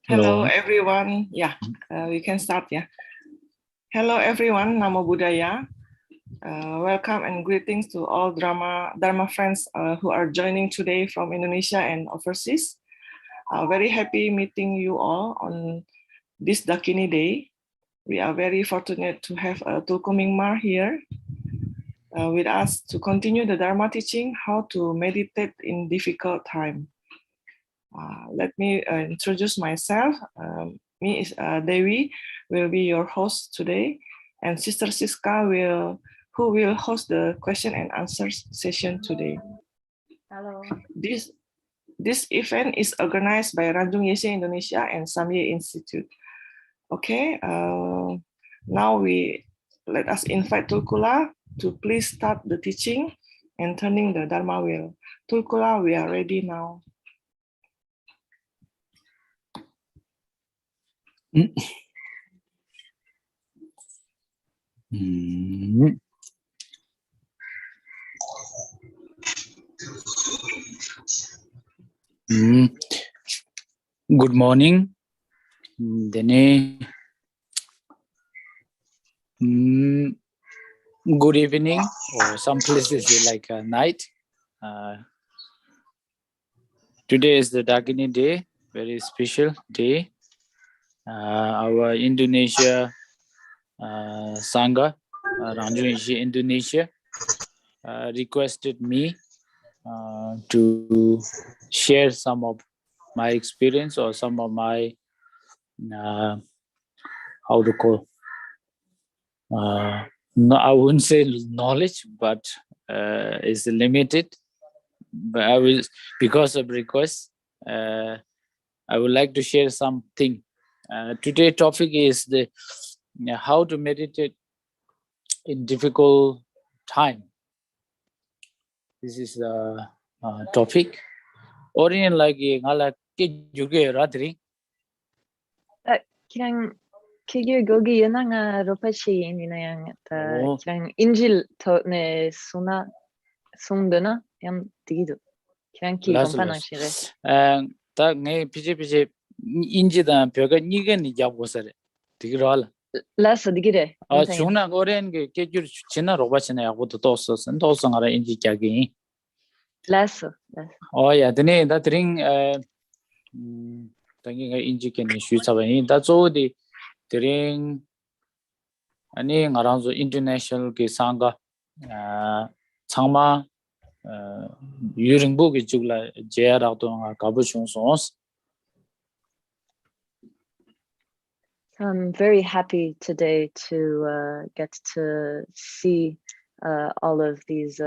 Hello, Hello. everyone. Yeah, we can start. Yeah. Hello, everyone. Namo Buddhaya. Welcome and greetings to all Dharma friends who are joining today from Indonesia and overseas. Very happy meeting you all on this Dakini Day. We are very fortunate to have Tulku Migmar here with us to continue the Dharma teaching, how to meditate in difficult time. Let me introduce myself. Me is Devi, will be your host today, and Sister Siska who will host the question and answer session today. Hello. This event is organized by Ranjung Yese Indonesia and Samye Institute. Okay, now let us invite Tulkula to please start the teaching and turning the Dharma wheel. Tulkula, we are ready now. Good morning. Good evening, or some places like night. Today is the Dagini Day, very special day. Our Indonesia Sangha, Ranjung Yese Indonesia, requested me to share some of my experience or some of my how to call no, I wouldn't say knowledge, but it's limited. But I will, because of request, I would like to share something. Today's topic is the how to meditate in difficult time. This is the topic. Orion like ngala ke juga ratri. 그냥 그게 거기 연ang 로파시인이나 yang 그냥 인질 더네 소나 송드나 yang 디기도 그냥 기 건파낭시래. 다 네 피제 인지다 벽에 니겐이 잡고서래. 디기로알. 라서 디기래. 중나 거렌 게 깨줄 지나 로바시나 야고도 또서선 또성하라 인지 짝이. 라서. 야, 드네 다 드링 당기가 인지견이 쉬자바니 다 조디 드링 아니 ngaranzo international ke sangha changma yuringbo ge jugla jera to nga kabu sons. I'm very happy today to get to see all of these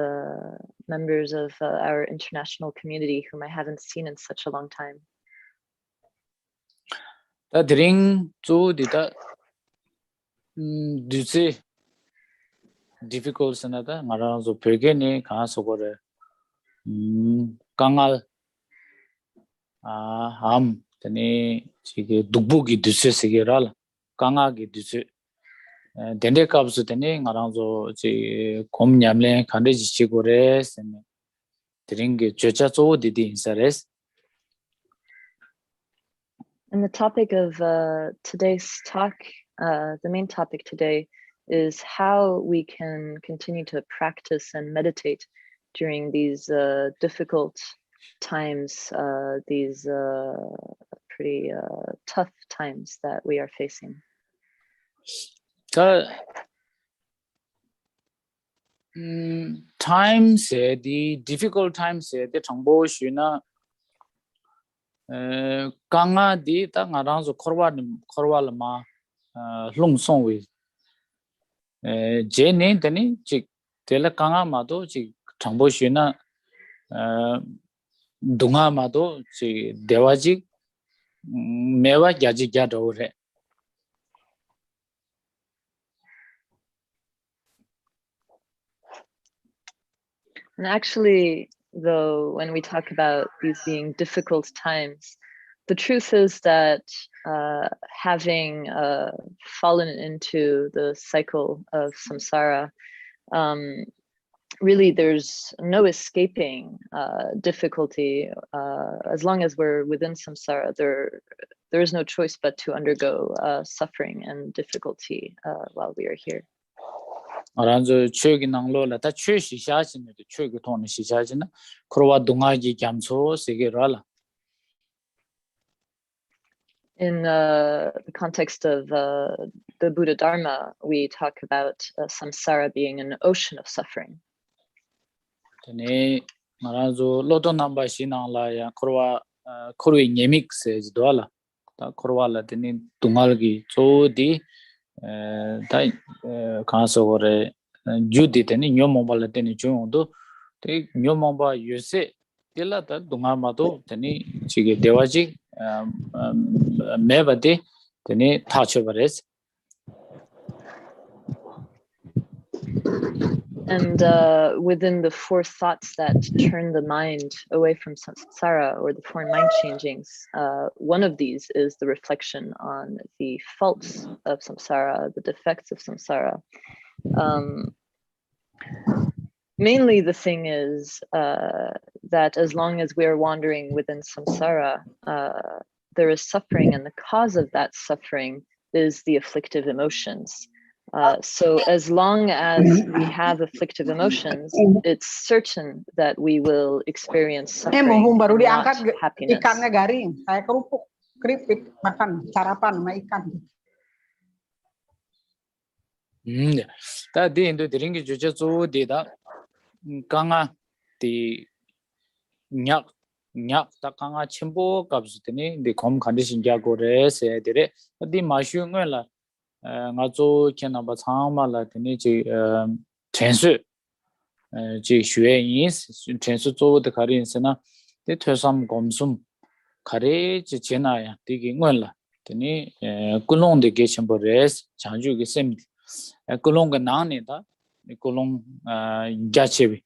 members of our international community whom I haven't seen in such a long time. 다 드링 조디다 두세 difficult sanada ngaranzo pegene 가서 거래 강알 함 tene 지게 독보기 두세세게랄 강하게 두세 덴데캅스 tene ngaranzo 지 곰냠레 간데지 치고레 세네 드링게 쮸차조 디디 인사레스. And the topic of today's talk, the main topic today, is how we can continue to practice and meditate during these difficult times, these pretty tough times that we are facing. Times, the difficult times, the 정보 쉬나 강아 디 땅아랑서 코르왈마 롱송위 제네 데니 지 텔라 강아 마도 지 정보 쉬나 동아 마도 지 대와지 매와 야지 야도레. And actually, though, when we talk about these being difficult times, the truth is that having fallen into the cycle of samsara, really there's no escaping difficulty. As long as we're within samsara, there there is no choice but to undergo suffering and difficulty while we are here. 아란조 최기 낭로라 다 최시 샤진의 최기 돈의 시샤진 크로와 동아기 감소 세계라라. In the context of the Buddha Dharma, we talk about samsara being an ocean of suffering. 네, 아란조 로도 넘버 시낭라야 크로와 크로이 예믹스 도알라. 다 크로와라 되니 동아기 조디 다 가서거래 주디 되니 녀모발라 되니 중도 대 녀모바 유세 딜라다 동아마도 되니 지게 대화지 매바데 되니 타쳐버레스. And within the four thoughts that turn the mind away from samsara, or the four mind changings, one of these is the reflection on the faults of samsara, the defects of samsara. Mainly the thing is that as long as we're wandering within samsara, there is suffering, and the cause of that suffering is the afflictive emotions. So as long as we have afflictive emotions, it's certain that we will experience suffering, not happiness. Ikannya garing, kayak kerupuk, keripik, makan sarapan sama ikan. Tadi itu deringi juga tu dia kanga di nyak tak kanga cempo kapsu ni di kom kandisi jagore se dire di masyu ngela ngazo kena ba changma la ni ji tensu ji xue yin tensu zo de karin sena de thosam gomsum kare ji chena ya de gi ngela ni kulong de ge chembo res changju ge sem kulong ga na ne da kulong jachebi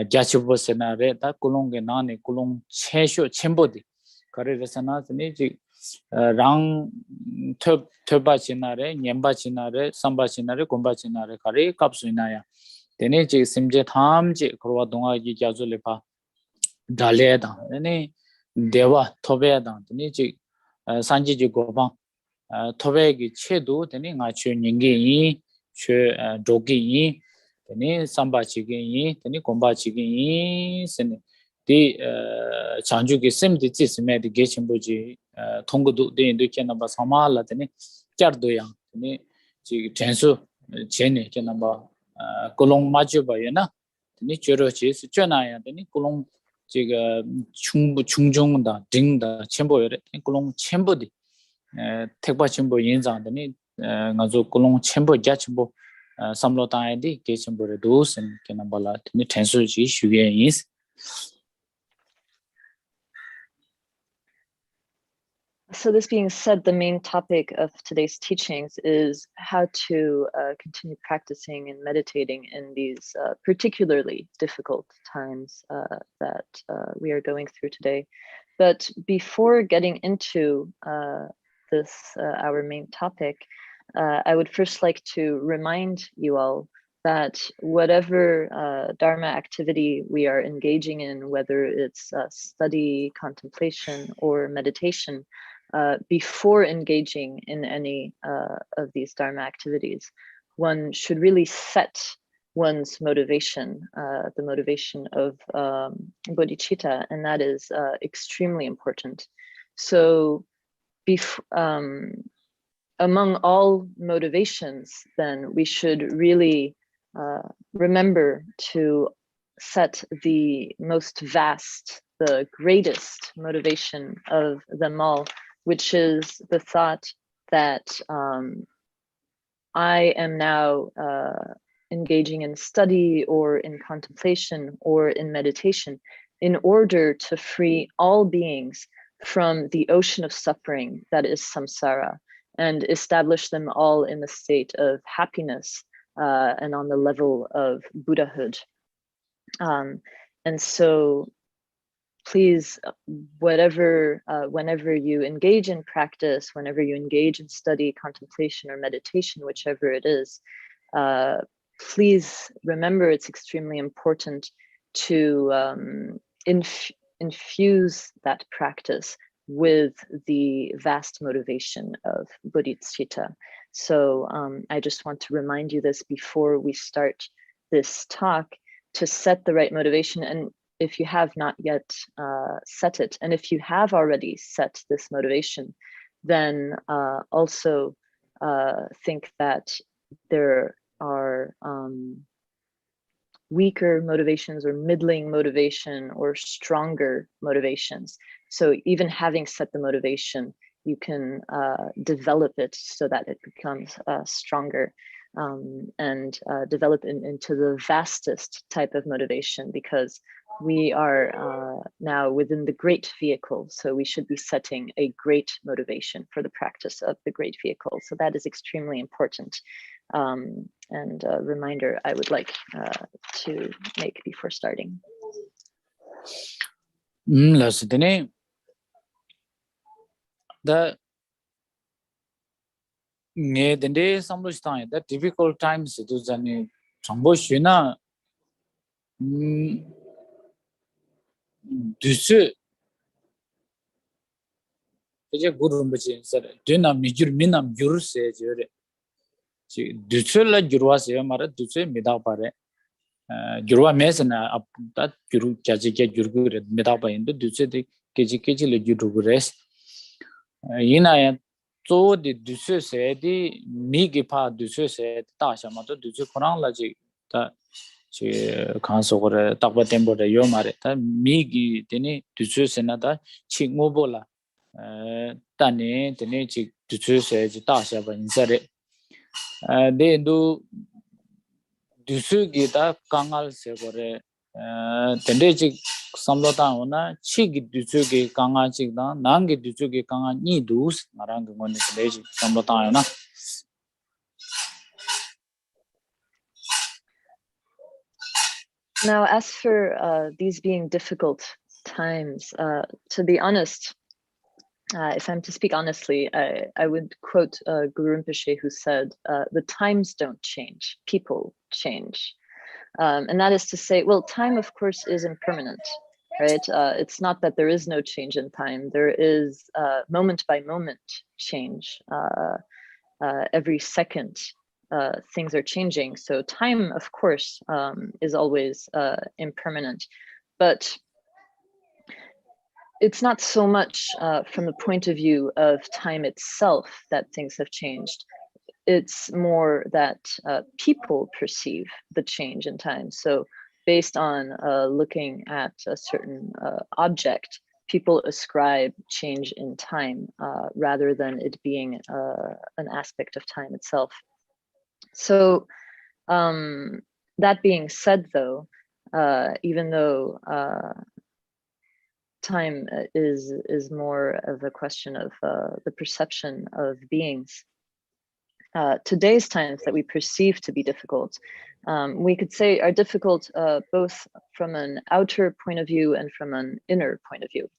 jachebo sena re da kulong ge na ne kulong chesho chembo de kare resana ni ji 랑 töba 지나래 냠바 지나래 삼바 지나래 곰바 지나래 가리 값수이나야 되네 지 심제 탐지 그러와 동아기 자줄레 봐 달래다 네네 대와 토베다 되네 지 산지지 고방 토베기 체도 되네 나치 닝게이 최 조기이 되네 삼바 지게이 되네 곰바 지게이 세네 디 장주기 셈디 지스메디 게침보지 통고도 데인도 께나바 사마라 되니 쩌르도야 되니 지 전수 제네 께나바 콜롱 마주바야나 되니 저러지 쩌나야 되니 콜롱 지가 중중다 딩다 첨보여래 콜롱 첨보디 택바 첨보 인장 되니 가조 콜롱 첨보 자첨보 삼로타이디 게침보레 도스 께나발라 되니 텐수지 슈게인스. So this being said, the main topic of today's teachings is how to continue practicing and meditating in these particularly difficult times that we are going through today. But before getting into this, our main topic, I would first like to remind you all that whatever Dharma activity we are engaging in, whether it's study, contemplation, or meditation, before engaging in any of these Dharma activities, one should really set one's motivation, the motivation of bodhicitta, and that is extremely important. So among all motivations, then we should really remember to set the most vast, the greatest motivation of them all, which is the thought that I am now engaging in study or in contemplation or in meditation in order to free all beings from the ocean of suffering that is samsara and establish them all in the state of happiness and on the level of Buddhahood. And so please, whenever you engage in practice, whenever you engage in study, contemplation, or meditation, whichever it is, please remember it's extremely important to infuse that practice with the vast motivation of bodhicitta. So I just want to remind you this before we start this talk, to set the right motivation. And if you have not yet set it, and if you have already set this motivation, then also think that there are weaker motivations or middling motivation or stronger motivations. So even having set the motivation, you can develop it so that it becomes stronger and develop into the vastest type of motivation, because we are now within the great vehicle. So we should be setting a great motivation for the practice of the great vehicle. So that is extremely important. And a reminder I would like to make before starting. The the difficult times it was an Samboshina Dusu Guru said, Dina Mijur Minam Jur says, Dusula Jurwas Mara Duse Midapare. Jurwa Mesana up that Juru Kajika Jurgu Midapa in the Duse de Kajiki Jurugures. Yina so the Duse said the Migipa Duse said Tashamato Duse Koran Laji that she can't over Tapa Tempo de Yomare, Migi Dini Duse Senata Chingmobola. Tani tene chi Duse says Tasha Insare. They do Dusu Gita Kangal Segore Tendeji Samlota ona Chigi Dusugi Kanga Chigda, Nangi Dusugi Kanga Nidus, Narang Monisleji Samlotana. Now, as for these being difficult times, to be honest, if I'm to speak honestly, I would quote Guru Rinpoche, who said, the times don't change, people change. And that is to say, well, time, of course, is impermanent, right? It's not that there is no change in time. There is moment by moment change. Every second, things are changing. So time, of course, is always impermanent. But it's not so much from the point of view of time itself that things have changed. It's more that people perceive the change in time. So based on looking at a certain object, people ascribe change in time rather than it being an aspect of time itself. So that being said, though, even though time is more of a question of the perception of beings, today's times that we perceive to be difficult, we could say are difficult both from an outer point of view and from an inner point of view.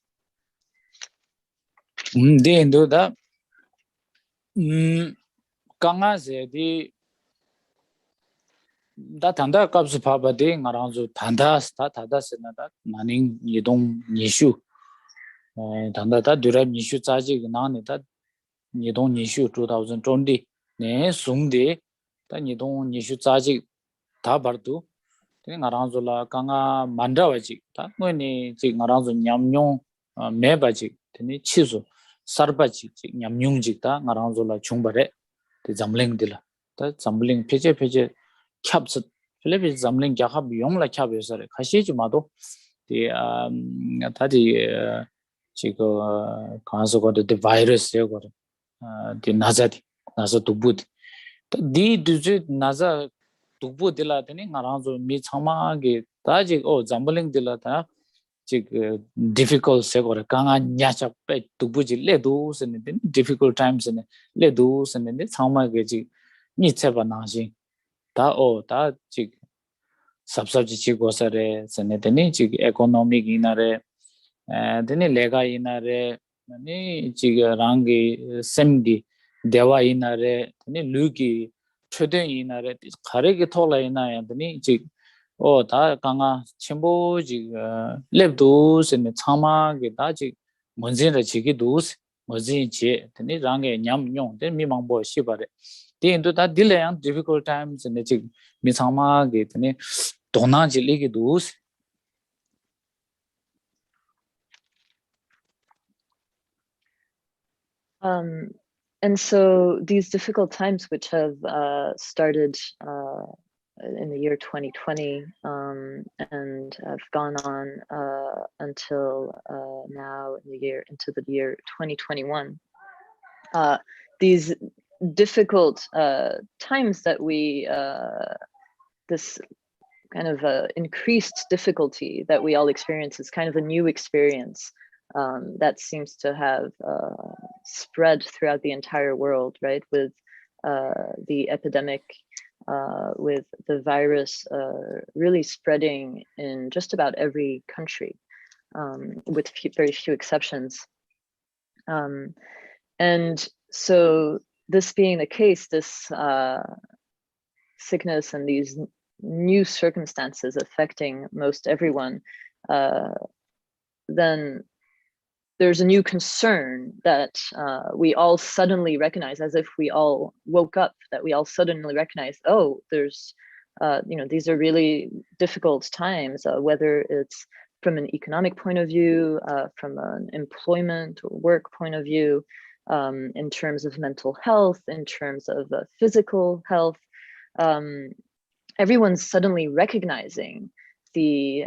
They do that. Kanga said that Tanda Kaps Papa Ding around the Tandas, Tadas, and that Manning Yedong Nishu. Tanda Durab Nishu Taji, Nan that Yedong Nishu 2020. Ne Sungde, then Yedong Nishu Taji Tabardu, then Aranzola Kanga Mandawaji, that when he take around the Yamyong Mebaji, then Chizu, Sarbaji, Yamyungi, Aranzola Chumbare, the Zamling Dilla, that Zambling Page. Capsule Philip Zamling Jahab Yong la Cabesare, Kashijumado, the Tadi Chico Kanso got the virus, they got the Nazati, Naza to boot. The digit Naza to boot the Latini, Aranzo Mitsama, Taji, oh, Zambaling de Lata, difficult Segora, Kanga Yacha pet to Buji, Ledus and difficult times and Ledus and then the Sama Gaji, Mitseva Naji. Ta chik subsubject chik gosare seneteni chik economic inare deni lega inare ni chik rangi semgi dewa inare deni lugi chode inare khare ki thola ina deni chik ta kanga chimbo chik lebdu sen chama ge ta chik Monzin the Chiki dos, Mozin Che, the Range Yam Yong, then Mimambo Shibare. The into that delay and difficult times in the Chik Misama Gate, Dona Jiliki dos. And so these difficult times, which have started in the year 2020 and have gone on until now into the year 2021, these difficult times that we this kind of increased difficulty that we all experience is kind of a new experience that seems to have spread throughout the entire world, right? With the epidemic, with the virus really spreading in just about every country, with very few exceptions. And so this being the case, this sickness and these new circumstances affecting most everyone, then there's a new concern that we all suddenly recognize, as if we all woke up, that we all suddenly recognize, oh, there's, these are really difficult times, whether it's from an economic point of view, from an employment or work point of view, in terms of mental health, in terms of physical health. Everyone's suddenly recognizing the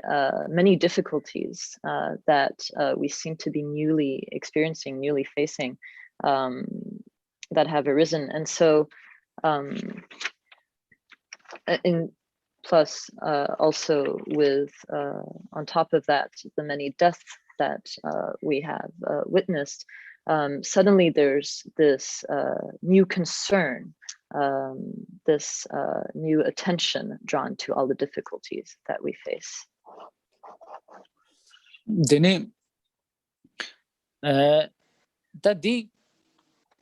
many difficulties that we seem to be newly experiencing, newly facing, that have arisen. And so, plus also with, on top of that, the many deaths that we have witnessed, suddenly there's this new concern, this new attention drawn to all the difficulties that we face. Then, that the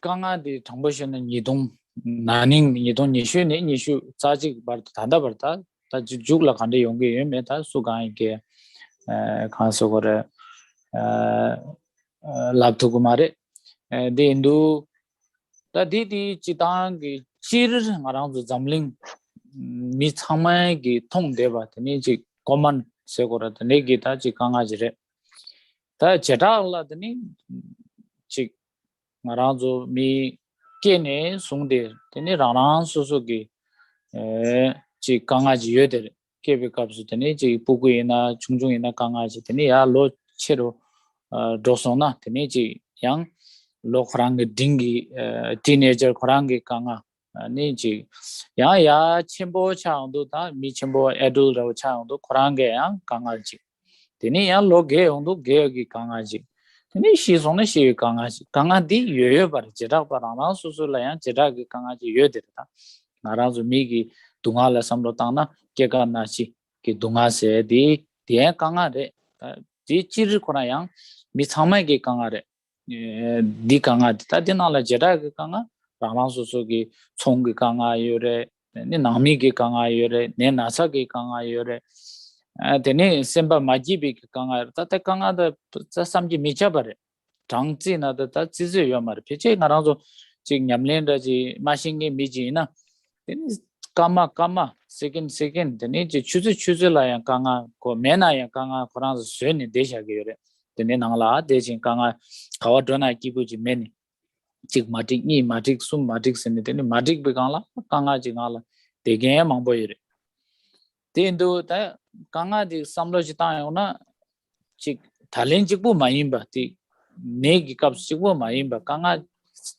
Kanga the Tamboshan and Yidong Naning Yidong Nishu Sajik Bart Tanda Barta, that Jugla Kande Yongi Meta Sugai Kansogore Labtukumare, the Hindu that the Chitang Chir around the Zamling Mithamai Tong Deva, the Niji common Segura, the Negita Chikangajre. The Chetala the name Chik Maranzo mi Kene Sungde, the Niranan Suzuki Chikangaji Yoder, Kebe Caps, the Niji Puguina, Chungjuina Kangaji, the Nia Lo Chero Dosona, the Niji Yang Lokrang Dingi, teenager Korangi Kanga, Niji Ya Chimbo Chando, Michimbo Edul Chando, Korange Yang Kangaji. The Nia Loge on the Geogi Kangaji. She's on the Shi Kangaji. Kangadi, you but Jeda Parana, Susulayan, Jedagi Kangaji, Yodeta, Narazu Migi, Dungala Samrotana, Keganashi, Kidungase, the Kangade, the Chirikonayan, Miss Hamagi Kangare, the Kangad, Tadinala Jedagi Kanga, Rana Susugi, Songi Kanga Yure, Namigi Kanga Yure, Nenasagi Kanga Yure. Then Semba Majibi Kanga, Tata Kanga, the Samji Michabare, Tangzi, the Tatsizu Yamar, Piche, Naranzo, Ching Yamlenda, Mashingi Mijina, then is Kama, second, the nature choose la Kanga, Mena Kanga, Koran's Suni, Desha Gere, the Nenala, Deshin Kanga, Kawadona Kibuji many, Chik Matic, Matic, Sum Matics, and then Matic Begala, Kanga Jingala, the game on boy. They do that Kanga the Samlojitana Chick Talenjibu Maimba, the Negi Cups Chibu Maimba, Kanga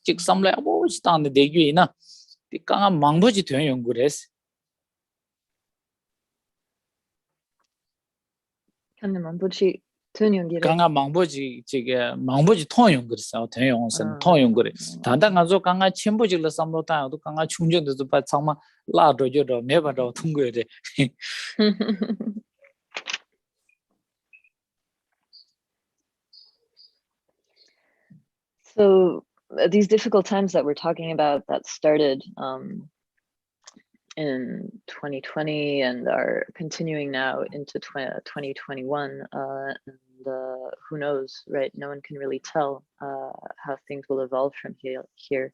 Chick Samla, which down the Deguina, the Kanga Mamboji to young goodess. Kanga Mamboji Tunyong Kanga Mamboji, Mamboji Toyong goods out Tayons and Toyong goodess. Tandangazo Kanga Chimboji la Samlota, to Kanga Chunjo the Patsama, Lado Yodo, never do Tungure. So these difficult times that we're talking about that started in 2020 and are continuing now into 2021, and who knows, right? No one can really tell how things will evolve from here.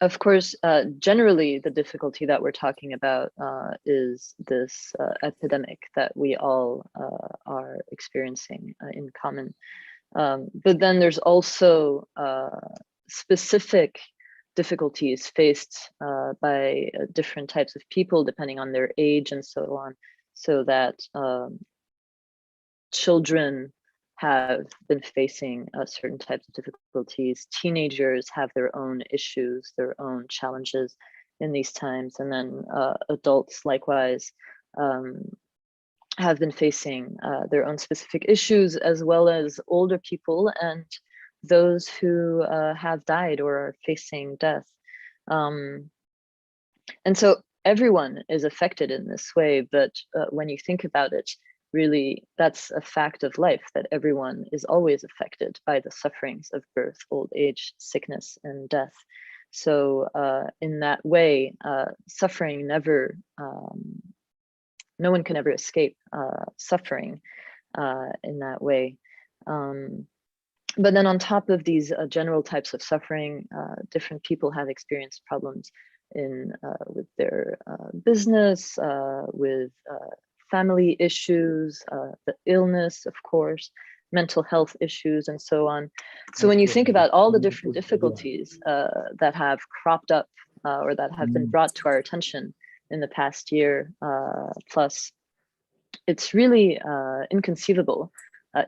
Of course, generally, the difficulty that we're talking about is this epidemic that we all are experiencing in common. But then there's also specific difficulties faced by different types of people, depending on their age and so on, so that children have been facing certain types of difficulties. Teenagers have their own issues, their own challenges in these times. And then adults likewise have been facing their own specific issues, as well as older people and those who have died or are facing death. And so everyone is affected in this way, but when you think about it, really, that's a fact of life, that everyone is always affected by the sufferings of birth, old age, sickness, and death. So in that way, suffering never, no one can ever escape suffering in that way. But then on top of these general types of suffering, different people have experienced problems with their business, with family issues, the illness, of course, mental health issues, and so on. So when you think about all the different difficulties that have cropped up or that have been brought to our attention in the past year plus, it's really inconceivable,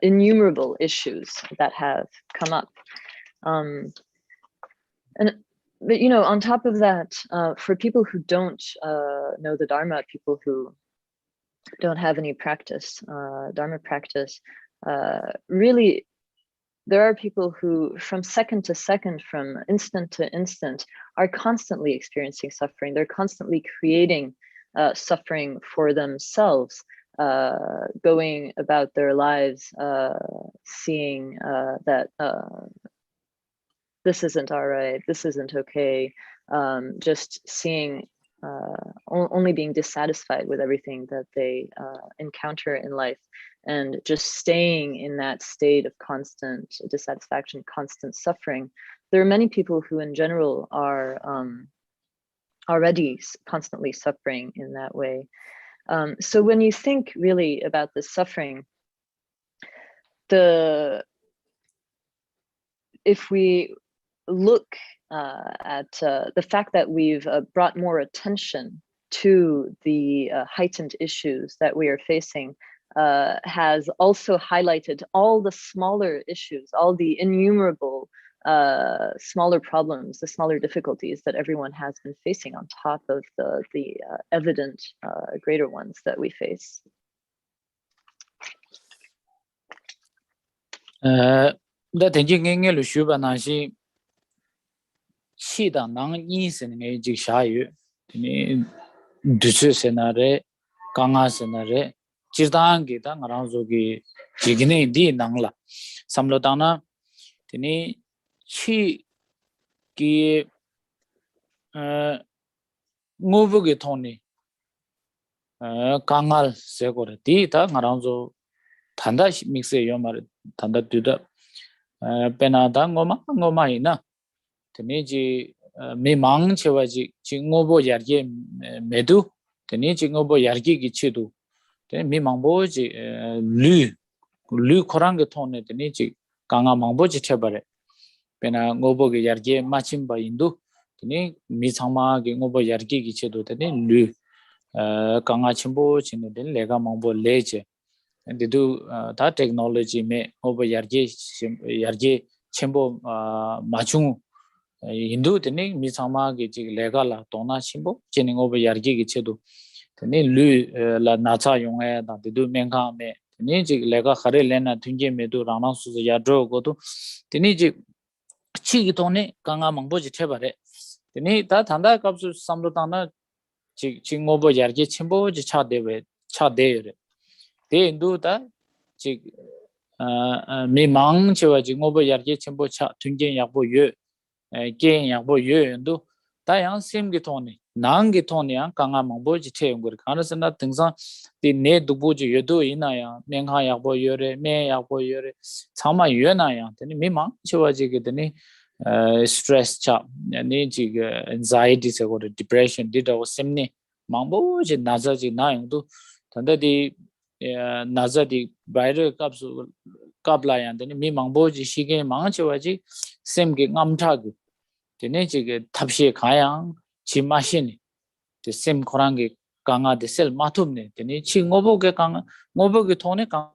innumerable issues that have come up. But you know, on top of that, for people who don't know the Dharma, people who don't have any practice, Dharma practice, really, there are people who from second to second, from instant to instant, are constantly experiencing suffering. They're constantly creating suffering for themselves, going about their lives, seeing that this isn't all right, this isn't okay, just seeing, only being dissatisfied with everything that they encounter in life, and just staying in that state of constant dissatisfaction, constant suffering. There are many people who in general are already constantly suffering in that way. So when you think really about this suffering, if we look at the fact that we've brought more attention to the heightened issues that we are facing, has also highlighted all the smaller issues, all the innumerable smaller problems, the smaller difficulties that everyone has been facing on top of the evident greater ones that we face. The thinking in the Shuba Nashi Shida Nang Yin a Jishayu, Dusu Senare, Kanga Senare, Chidangi, Tangaranzogi, Jigine di Nangla, Samlotana, Tini Chi Ki Muvugi Tony, Kangal Segore, Tita, Naranzo, Tanda Mixe Yomar, Tanda Duda, Penada Ngomaina. Teniji Mimang Chewaji, Chingobo Yargi Medu, Tenichi Ngobo Yargi Gichidu, then Mimamboji Lu Korangatone, Tenichi, Kanga Mamboji Chebare, Pena Ngobo Yargi Machimba Indu, Teni Misama Ngobo Yargi Gichidu, then Lu Kanga Chimbo Chin, then Lega Mambo Leche, and they do that technology me over Yargi Chimbo Machung. Hindu teni misama ge lega la tona simbo chening over yargi ge chedu teni lu la nacha yong da de du menga me teni ji lega khare lena thunge me du rana su ya dro go tu teni ji chi gi tone kanga mangbo ji thebare teni ta thanda kapsu samlo tana ji over yargi chimbo ji cha de re de hindu ta ji mi mang chewa ji over yargi chimbo cha thunge yakbo ye Gain Yabo Yu, Dayang Sim Gitoni, Nangi Tonya, Kanga Mamboji Teungur, Kanasana Tingsan, the Ne Dubuji Yodu Inaya, Menha Yabo Yore, Me Yabo Yore, Sama Yunaya, then Mima, Chiwaji Gidani, stress chap, anxiety, depression, did our simni, Mamboji Nazaji Nayandu, Tanda the Nazadi, Brider Cups, Kabla, and then me Mamboji Shige Manchawaji, same gig Amtag, the nature Tapshi Kayang, Chimashini. The same Korangi Ganga the cell matumne, the Nichi Ngoboge Ganga, Ngoboge Tone Ganga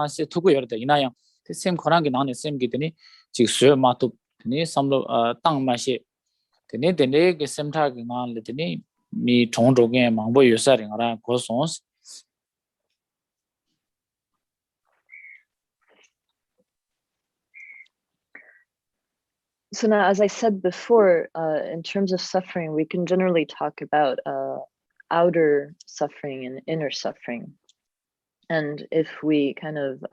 se Tuku the Inayang, the same Korangi non the same Gitani, Chiksur Matu, the Ni Samlo Tang Mashi, the Ni the Leg same target on the Ni, me Tondo game, Mambo Yusaring around Corsons. So now, as I said before, in terms of suffering, we can generally talk about outer suffering and inner suffering. And if we kind of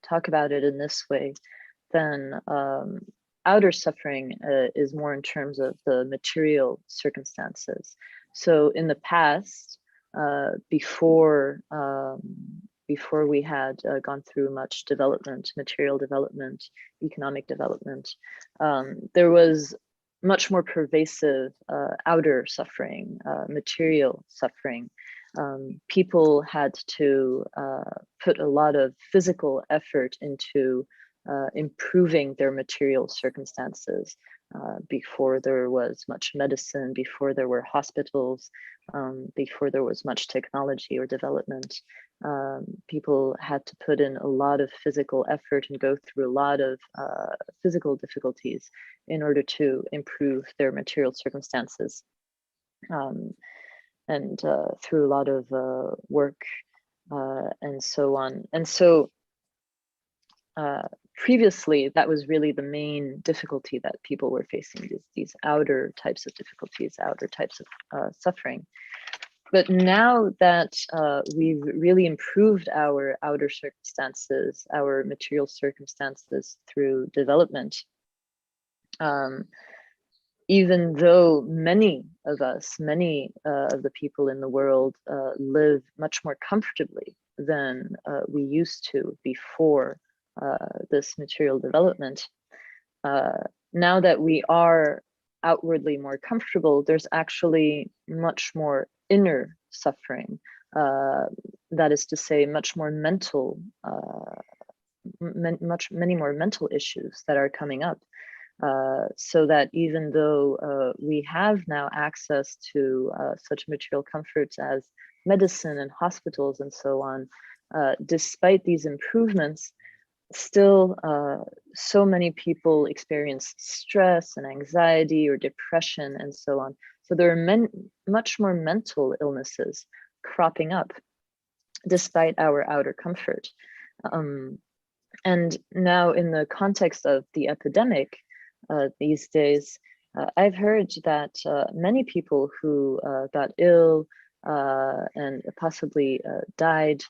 talk about it in this way, then outer suffering is more in terms of the material circumstances. So in the past, before we had gone through much development, material development, economic development, there was much more pervasive outer suffering, material suffering. People had to put a lot of physical effort into improving their material circumstances before there was much medicine, before there were hospitals, before there was much technology or development. People had to put in a lot of physical effort and go through a lot of physical difficulties in order to improve their material circumstances. And through a lot of work and so on. And so previously, that was really the main difficulty that people were facing, these outer types of difficulties, outer types of suffering. But now that we've really improved our outer circumstances, our material circumstances through development, even though many of us, many of the people in the world live much more comfortably than we used to before this material development, now that we are outwardly more comfortable, there's actually much more inner suffering. That is to say, much more mental, many more mental issues that are coming up. So that even though we have now access to such material comforts as medicine and hospitals and so on, despite these improvements, still so many people experience stress and anxiety or depression and so on. So there are much more mental illnesses cropping up despite our outer comfort. And now in the context of the epidemic, these days, I've heard that many people who got ill and possibly died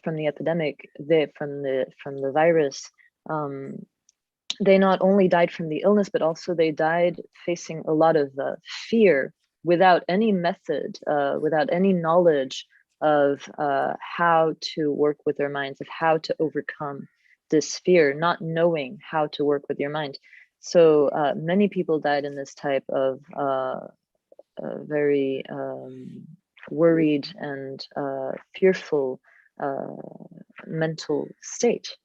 from the epidemic, from the virus, they not only died from the illness, but also they died facing a lot of fear, without any method, without any knowledge of how to work with their minds, of how to overcome this fear, not knowing how to work with your mind. So many people died in this type of very worried and fearful mental state.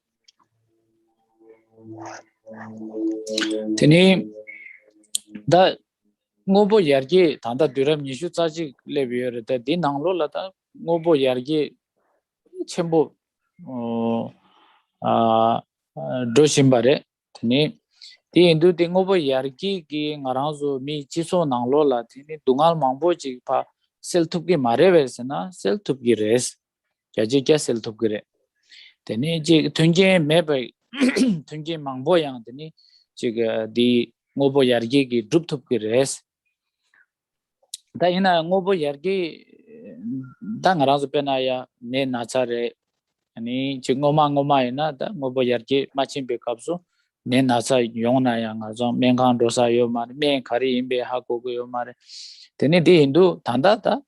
Tini da ngobo yargi tanda duram nishu tsaji lebiyor da di nanglo la da ngobo yargi chenbo doshimbare tini di indu di ngobo yargi ki ngaranzo mi chiso nanglo la tini dungal mangbo ji pa sel tupki mare verse na sel tupki res jaji kya sel tupki re tini ji tunje mebe tunje mangbo yang tini jiga di ngobo yargi ki drup tupki res da ina ngobo yargi da ngaranzo pena ya ne nachare ani ngoma ina da ngobo yargi machimbe kapso me nasa yongna yang azo mengang dosa yo mare me khari imbe hako go yo mare tene di hindu tanda ta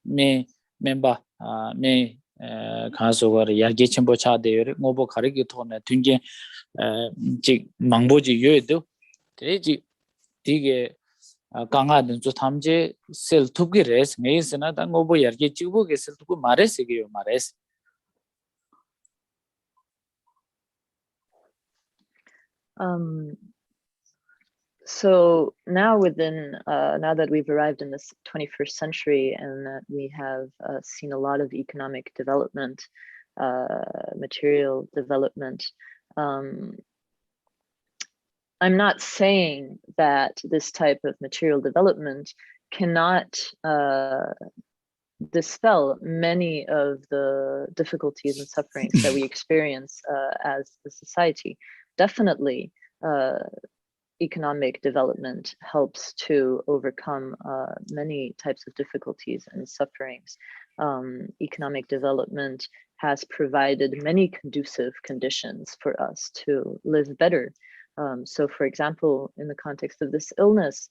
me memba me khaso gore yarge chimbo cha de yore ngobo khari gi thone tunge ji mangboji yoedo te ji dige 강아 저 탐제 셀 투기 레스 메이스나 당고 뭐 여기 찍고 계실 투고 말했어요 말했어. So now now that we've arrived in this 21st century and that we have seen a lot of economic development, material development, I'm not saying that this type of material development cannot dispel many of the difficulties and sufferings that we experience as a society. Definitely, economic development helps to overcome many types of difficulties and sufferings. Economic development has provided many conducive conditions for us to live better. So for example, in the context of this illness,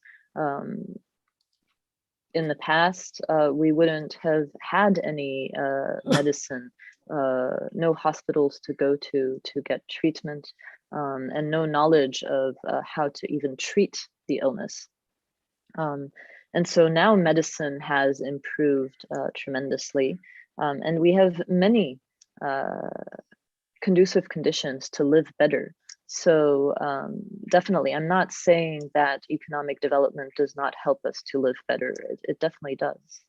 in the past, we wouldn't have had any medicine, no hospitals to go to get treatment, and no knowledge of how to even treat the illness. And so now medicine has improved tremendously, and we have many conducive conditions to live better. So definitely, I'm not saying that economic development does not help us to live better. It definitely does.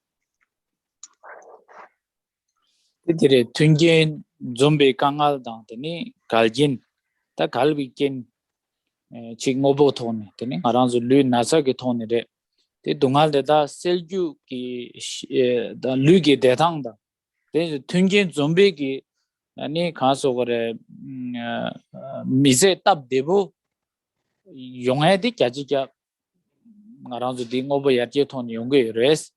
이들의 튕긴 좀비 강알 당더니 갈긴 다 갈비긴 지금 오버 톤 되니 알아서 류 나사게 톤이래. 이 동알데다 셀규기 다 류게 대당다. 이 튕긴 좀비기 아니 가서 그래 미세 탑 되고 용해디 가지가 알아서 딩오버 야지 톤 용게 레스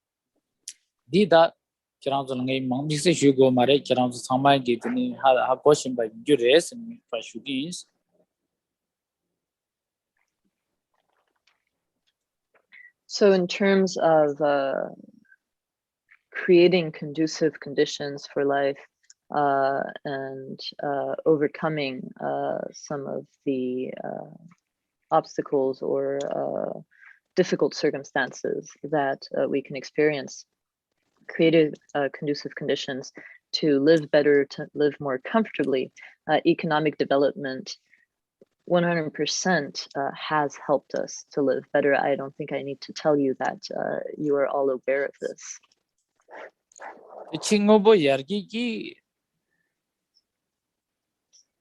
디다 kiranzo ngai mangdise shugo mare kiranzo samai gitini ha question by jures for shugis. So in terms of creating conducive conditions for life and overcoming some of the obstacles or difficult circumstances that we can experience, created conducive conditions to live better, to live more comfortably. Economic development 100% has helped us to live better. I don't think I need to tell you that you are all aware of this. 칭오보 yargigi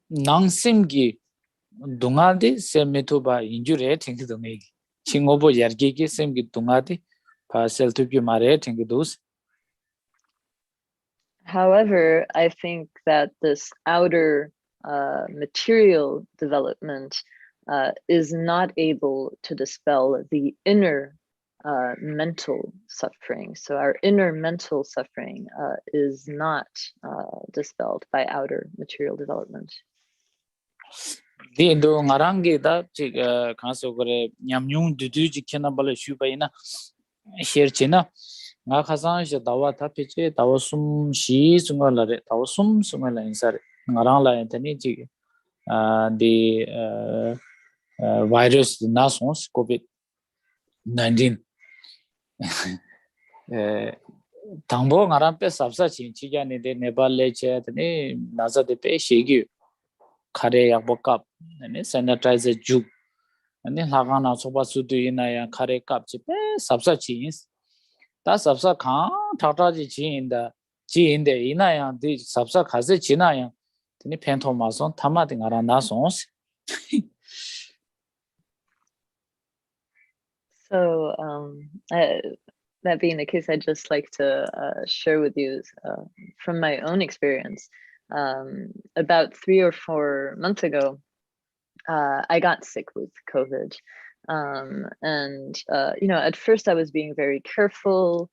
nangsimgi dungadi semetoba injure tingdongi 칭오보 yargigi semgi dungadi pa seltupi mare tingdos. However, I think that this outer material development is not able to dispel the inner mental suffering. So our inner mental suffering is not dispelled by outer material development. Di indo ngarangi da chiga kanso gore nyamnyung duduji kena bala shubayina sherchina nga khasang she dawa ta peche dawa sum shi sungala re dawa sum sungala insare ngarang la entani chi the virus nasons COVID-19 당보 ngaram pe sabsa chi chiga ne de Nepal le che tani nasa de pe shegi khare yak bokap ne sanitizer juk ne lagana soba sudu ina ya khare kap chi pe sabsa chi 다 sabsa khaan thakta ji inda ina yang di sabsa khase china yang tini pento mason tama di ngara na sons. So that being the case, I'd just like to share with you from my own experience. About 3 or 4 months ago, I got sick with COVID. And at first I was being very careful,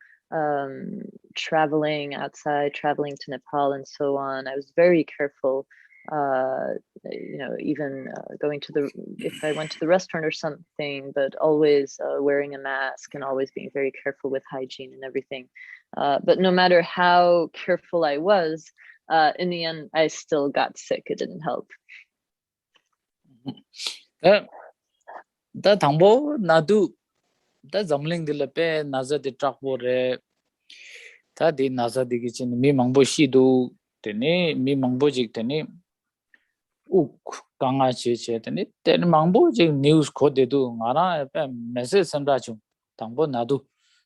traveling outside, traveling to Nepal and so on. I was very careful even going to if I went to the restaurant or something, but always wearing a mask and always being very careful with hygiene and everything. But no matter how careful I was, in the end, I still got sick. It didn't help. The Tambo Nadu, the Zamling de Lepe, Naza de Trakbore, Tadi Naza de Gichin, Mi Mambo Shidu, Tene, Mi Mambo Jictene, Uk, Kanga Chiche, Ten Mambo news code they do, Mara, message Sandrachum, Tambo Nadu,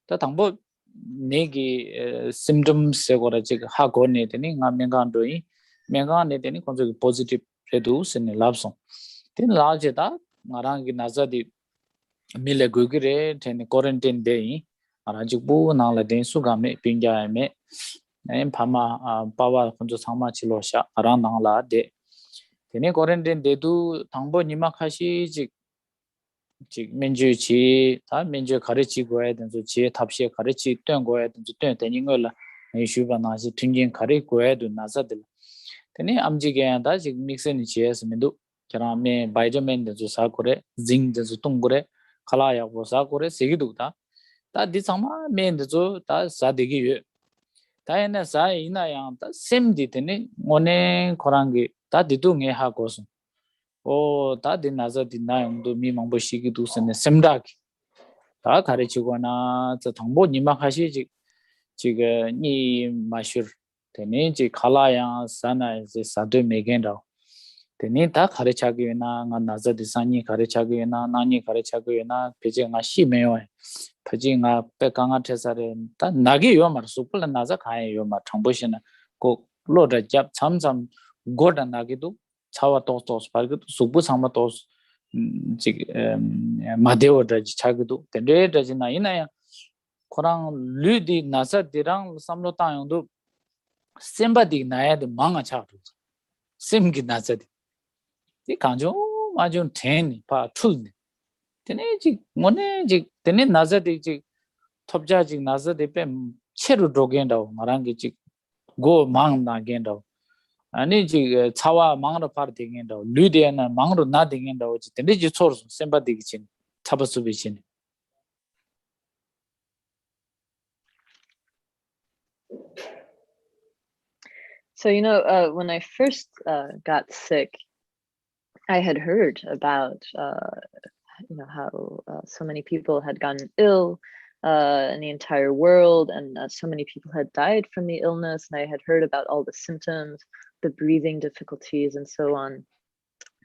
the Tambo Negi symptoms, Segorachik, Hakone, Teni, Mengandoi, Mengan, any positive reduce in a love song. Then large that. Narangi naza di mile gugire ten quarantine day arajibu nala den sugame pinja me pama pawa kunjo sama chilosha aran nangla de tene quarantine de du tangbo nima khashi jik menju chi ta menju kharichi goya den so chi thapshe kharichi tön goya den so tön teningola shuba na ji tungin khari goya du naza de tene amji ge da jik mixen chi es mendu Karame Bijamin the Zusakure, Zing the Zutungure, Kalaya was Sakure, Sigiduta. That did some main the Zu, that Sadigi. Diana Sai Inayang, that same ditini, Mone Korangi, that did do me Hakos. Oh, that did Naza denying to me Mamboshiki to send a Semdak. That Karichugana, the Tambo Nimakashi, Chiga Ni Mashur, Teneji Kalaya, Sana is the Sadu Megenda. Teni ta kharichagi na nga naza disani kharichagi na nani kharichagi na peje nga shi meyo peje nga pe kanga thesare ta nagi yo mar supla naza khaye yo mar thambosina ko lo da jap cham goda nagi du chawa tos pargu subu sama tos ji madeo da chagi du tende da jina ina ya korang ludi naza dirang samlo ta yong du semba di na ya de manga cha du semgi naza di 이 간죠 아주 ten 파 툴네 테네지 뭐네지 테네 나자데지 톱자지 나자데 뱀 체루 도겐다고 말한게지 고 망나겐다고 아니지 차와 망으로 파르데겐다고 류데나 망으로 나데겐다고 테네지 소르 셈바디기친 차버스비친 So, when I first got sick, I had heard about, how so many people had gotten ill in the entire world, and so many people had died from the illness. And I had heard about all the symptoms, the breathing difficulties, and so on.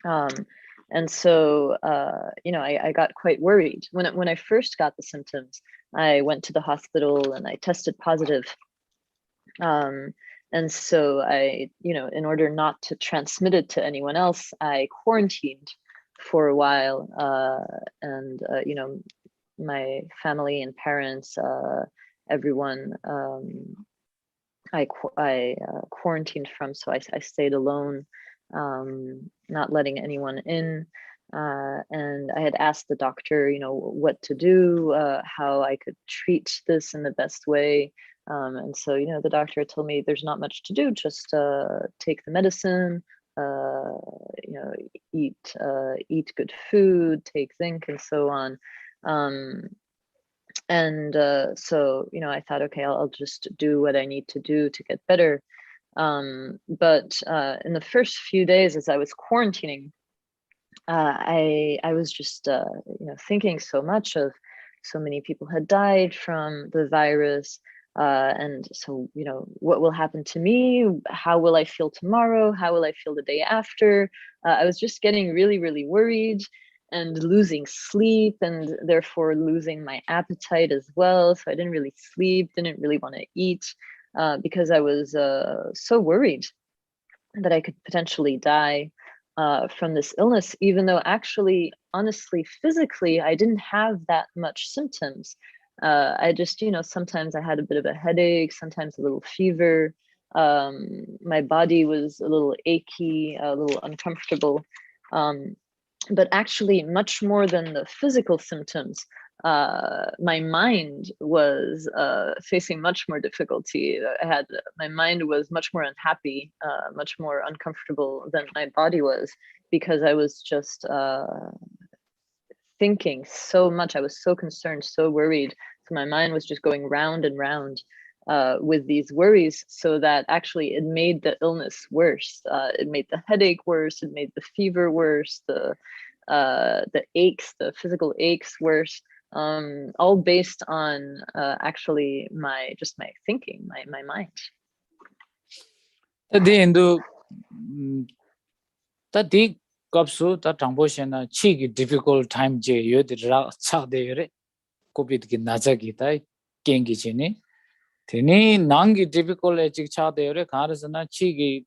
And so, I got quite worried. When I first got the symptoms, I went to the hospital and I tested positive. And so I, in order not to transmit it to anyone else, I quarantined for a while. And my family and parents, everyone, I quarantined from, so I stayed alone, not letting anyone in. And I had asked the doctor, what to do, how I could treat this in the best way. And so, the doctor told me there's not much to do, just take the medicine, eat good food, take zinc, and so on. So, I thought, okay, I'll just do what I need to do to get better. But in the first few days as I was quarantining, I was just, thinking so much of so many people had died from the virus. And so, what will happen to me? How will I feel tomorrow? How will I feel the day after? I was just getting really, really worried and losing sleep, and therefore losing my appetite as well. So I didn't really sleep, didn't really want to eat, because I was so worried that I could potentially die from this illness, even though actually, honestly, physically, I didn't have that much symptoms. I just, sometimes I had a bit of a headache, sometimes a little fever. My body was a little achy, a little uncomfortable. But actually, much more than the physical symptoms, my mind was facing much more difficulty. My mind was much more unhappy, much more uncomfortable than my body was, because I was just thinking so much. I was so concerned, so worried. So my mind was just going round and round with these worries, so that actually it made the illness worse. It made the headache worse. It made the fever worse. The aches, the physical aches worse. All based on actually my thinking, my mind. At the end, that the kapsu that Tamboshana chig difficult time je you the chak de COVID ki naza ki tai kengi chini. Tini nangi difficult chik chak de karasana chigi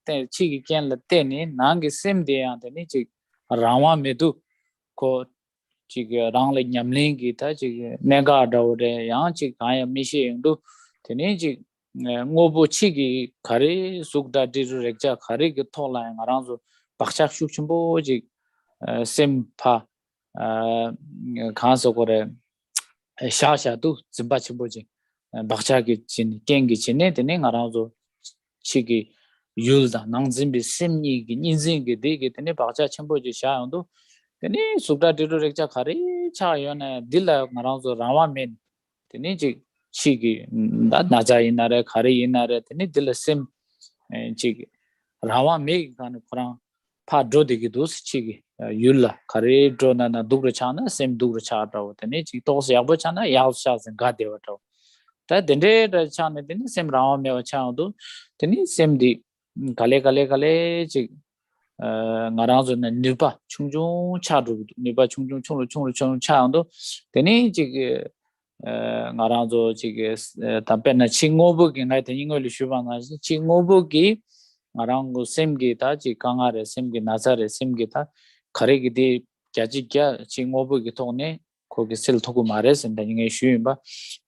ken la teni nangi sim de anteni chik rawa medu ko chig rang le nyamling ki ta chig nega dawde yang chig kaya mishi indu tini chig ngobo chigi kari sukda diru rekja kari ki thola ngaranzo bakchak shukchimbo chig sim pa kanso kore sha du zimba chimbo chig bakchaki chin kengi chine tini ngaranzo chigi yulda nangzimbi simni ki ninzin ki digi tini bakcha chimbo chig sha yandu tini sukda diru rekja kari cha yone dila ngaranzo rawa men tini chig chigi da naja inare kari inare tini dila sim chigi rawa me kan kurang pa dro digi dus chigi yulla kari dro na dugra chana sim dugra cha daw tini chig tos yabo chana yaw sha zin ga dewa daw ta dende da chana tini sim rawa me wa cha do tini sim di kale chig ngaranzo na nipa chungchung cha do nipa chungchung chung cha do tini chig ngaranzo chig tampe na chingobo gi ngai tini ngoli shuba na chingobo gi ngarango semgi ta chi kangare semgi nazare semgi ta khare gi di kyaji kya chingobo gi togne kogi sel thogu mare sen da ngai shuba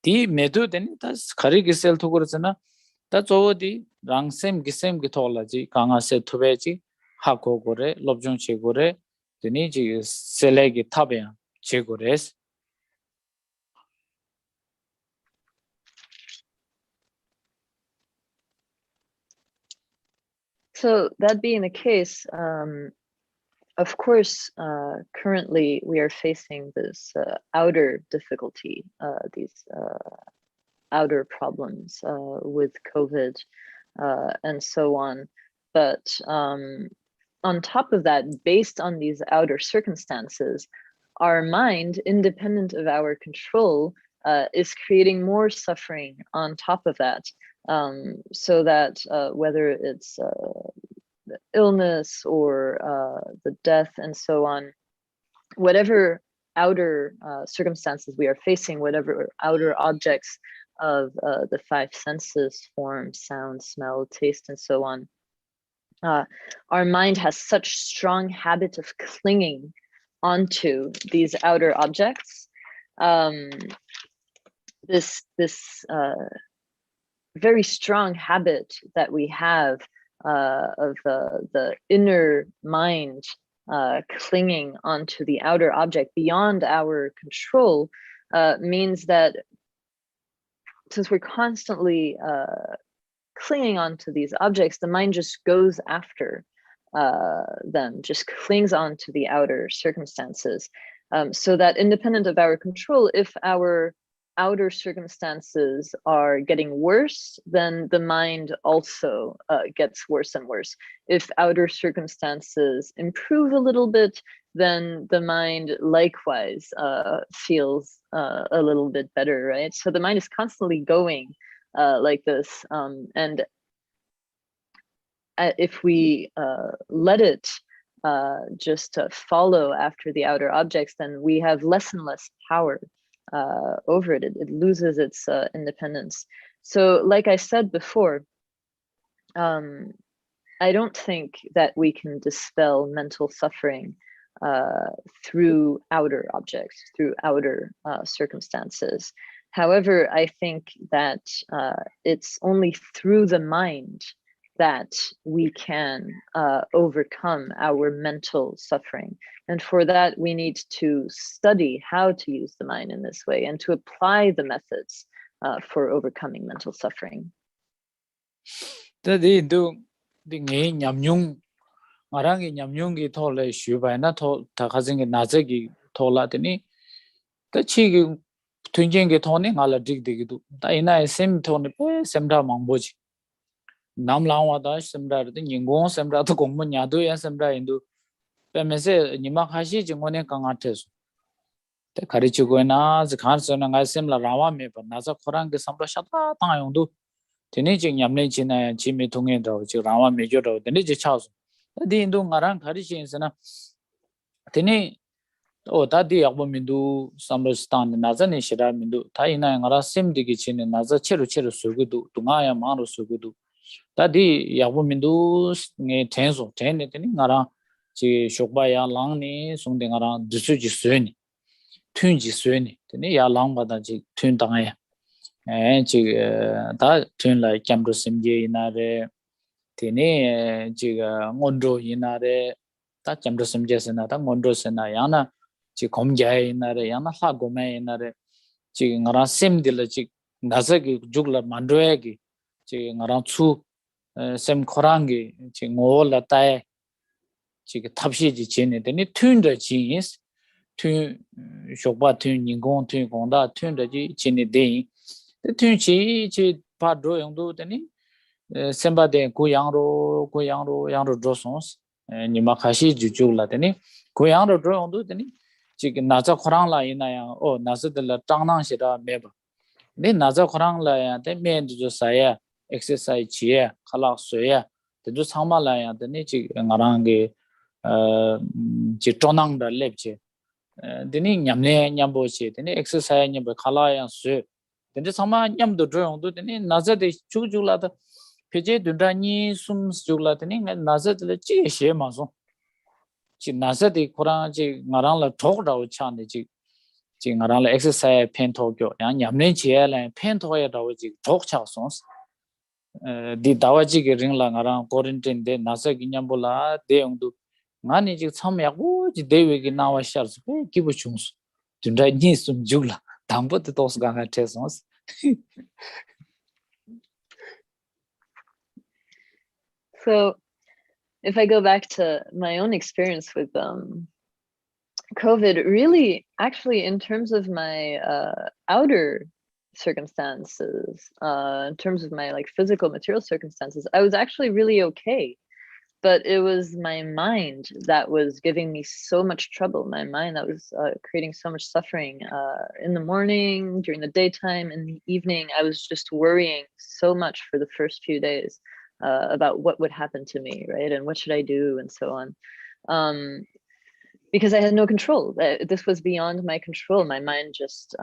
di medu den ta khare gi sel thogu rena ta zo di rang semgi thola ji kanga se thube ji ha ko gore lobjong che gore deni ji sele gi tabe che gores. So that being the case, of course, currently we are facing this outer difficulty, these outer problems with COVID and so on. But on top of that, based on these outer circumstances, our mind, independent of our control, is creating more suffering on top of that. So that whether it's the illness or the death and so on, whatever outer circumstances we are facing, whatever outer objects of the five senses, form, sound, smell, taste, and so on, our mind has such strong habit of clinging onto these outer objects. This very strong habit that we have of the inner mind clinging onto the outer object beyond our control means that since we're constantly clinging onto these objects, the mind just goes after them, just clings onto the outer circumstances, so that independent of our control, if our outer circumstances are getting worse, then the mind also gets worse and worse. If outer circumstances improve a little bit, then the mind likewise feels a little bit better, right? So the mind is constantly going like this, and if we let it just follow after the outer objects, then we have less and less power over it. It loses its independence. So like I said before, I don't think that we can dispel mental suffering through outer objects, through outer circumstances. However, I think that it's only through the mind that we can overcome our mental suffering. And for that, we need to study how to use the mind in this way and to apply the methods for overcoming mental suffering. Marangi nyamnyungi thole shubai na tho thakazingi nazagi thola tini ta chigi tunjengi thoni ngala digdigidu ta ina sem thoni pe semda mangboji namlawa da semda de nyingong semda to gongmo nyadu ya semda indu pe mese nima khashi jingone kanga tes te kharichi go na zkhar sona ngai semla rawa me pa naza khorang ke samla shata ta yongdu tini jing nyamne china chimi thungen do ji rawa me jo do tini ji chaus di indu ngarang kharichi insana tini o ta di yakbo mindu samrastan naza ne shira mindu ta ina ngara sem digi chine naza cheru sugudu tunga ya maro sugudu ta di yakbo mindu nge tenso tenne tini ngara chi shokba ya lang ni sungde ngara dusu ji sueni tun ji sueni tini ya lang ba da ji tun tanga ya chi ta tun la chamro simje ina re tini ji ngondro ina re ta chamro simje sena ta ngondro sena yana chi komjae ina re yana ha gome ina re chi ngara sem dil chi nazagi jugla mandroe gi chi ngara chu sem khorangi chi ngola tae chi thapshi ji chene teni thunda chi is thun shokba thun ningong thun gonda thunda ji chene de thun chi pa dro yongdo teni semba de ko yangro yangro drosons nima khashi ju jugla teni ko yangro dro yongdo teni chi naza khorang la ina ya o naza de la tangnang shira meba ne naza khorang la ya de men ju sa ya exercise chi ya khala so ya de ju sama la ya de ni chi ngarang ge chi tonang da lepche de ni nyamne nyambo chi de ni exercise nyambo khala ya so de sama nyam do dro do de ni naza de chu chu la da peje dunda ni sum chu la de ni naza de chi she ma so chi naza de khorang chi ngarang la thok da cha ne chi ngarang la exercise pen tokyo yang nyamne chi ya la pen to ya da chi thok cha so di dawaji ge ring la ngarang quarantine de nasa gi nyambola de ongdu ngani ji cham ya go ji dewe gi nawa shar su pe ki bu chungs tunda ni sum jugla dambo de tos ga ha tesons. So if I go back to my own experience with COVID, really, actually, in terms of my outer circumstances, in terms of my like physical material circumstances, I was actually really okay. But it was my mind that was giving me so much trouble. My mind that was creating so much suffering in the morning, during the daytime, in the evening. I was just worrying so much for the first few days about what would happen to me, right? And what should I do, and so on. Because I had no control. This was beyond my control. My mind just,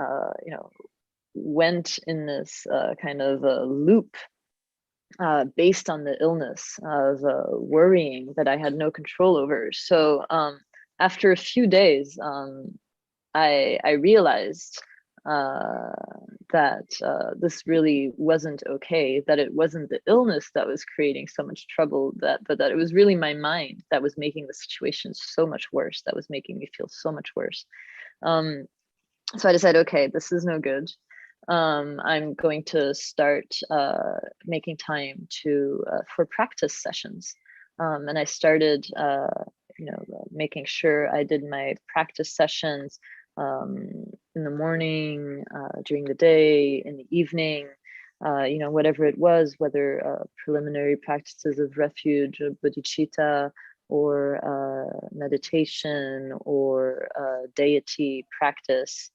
went in this kind of loop based on the illness of worrying that I had no control over. So after a few days, I realized that this really wasn't okay, that it wasn't the illness that was creating so much trouble, but that it was really my mind that was making the situation so much worse, that was making me feel so much worse. So I decided, okay, this is no good. I'm going to start making time for practice sessions. And I started, making sure I did my practice sessions in the morning, during the day, in the evening, whatever it was, whether preliminary practices of refuge, bodhicitta, or meditation, or deity practice,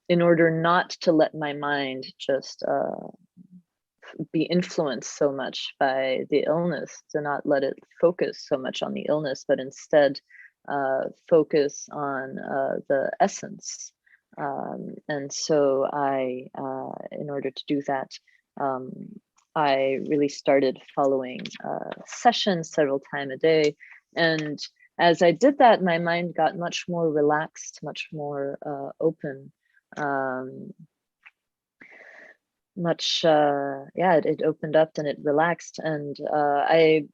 in order not to let my mind just be influenced so much by the illness, to not let it focus so much on the illness, but instead focus on the essence. And so I, in order to do that, I really started following sessions several times a day. And as I did that, my mind got much more relaxed, much more open. much, yeah, it opened up and it relaxed, and I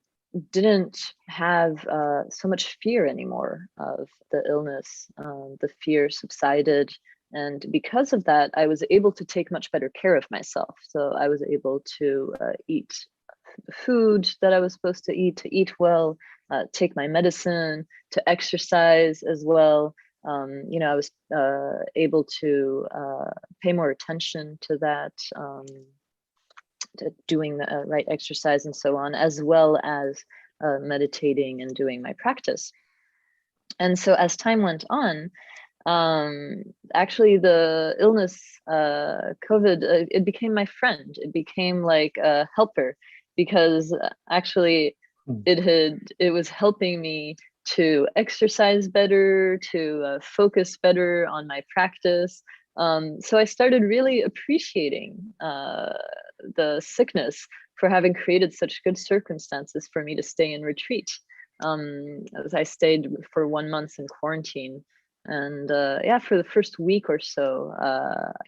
didn't have so much fear anymore of the illness. The fear subsided, and because of that, I was able to take much better care of myself. So I was able to eat food that I was supposed to eat well, take my medicine, to exercise as well. You know, I was able to pay more attention to that, to doing the right exercise and so on, as well as meditating and doing my practice. And so as time went on, actually the illness, COVID, it became my friend. It became like a helper, because actually it was helping me to exercise better, to focus better on my practice. So I started really appreciating the sickness for having created such good circumstances for me to stay in retreat. As I stayed for 1 month in quarantine, and yeah, for the first week or so,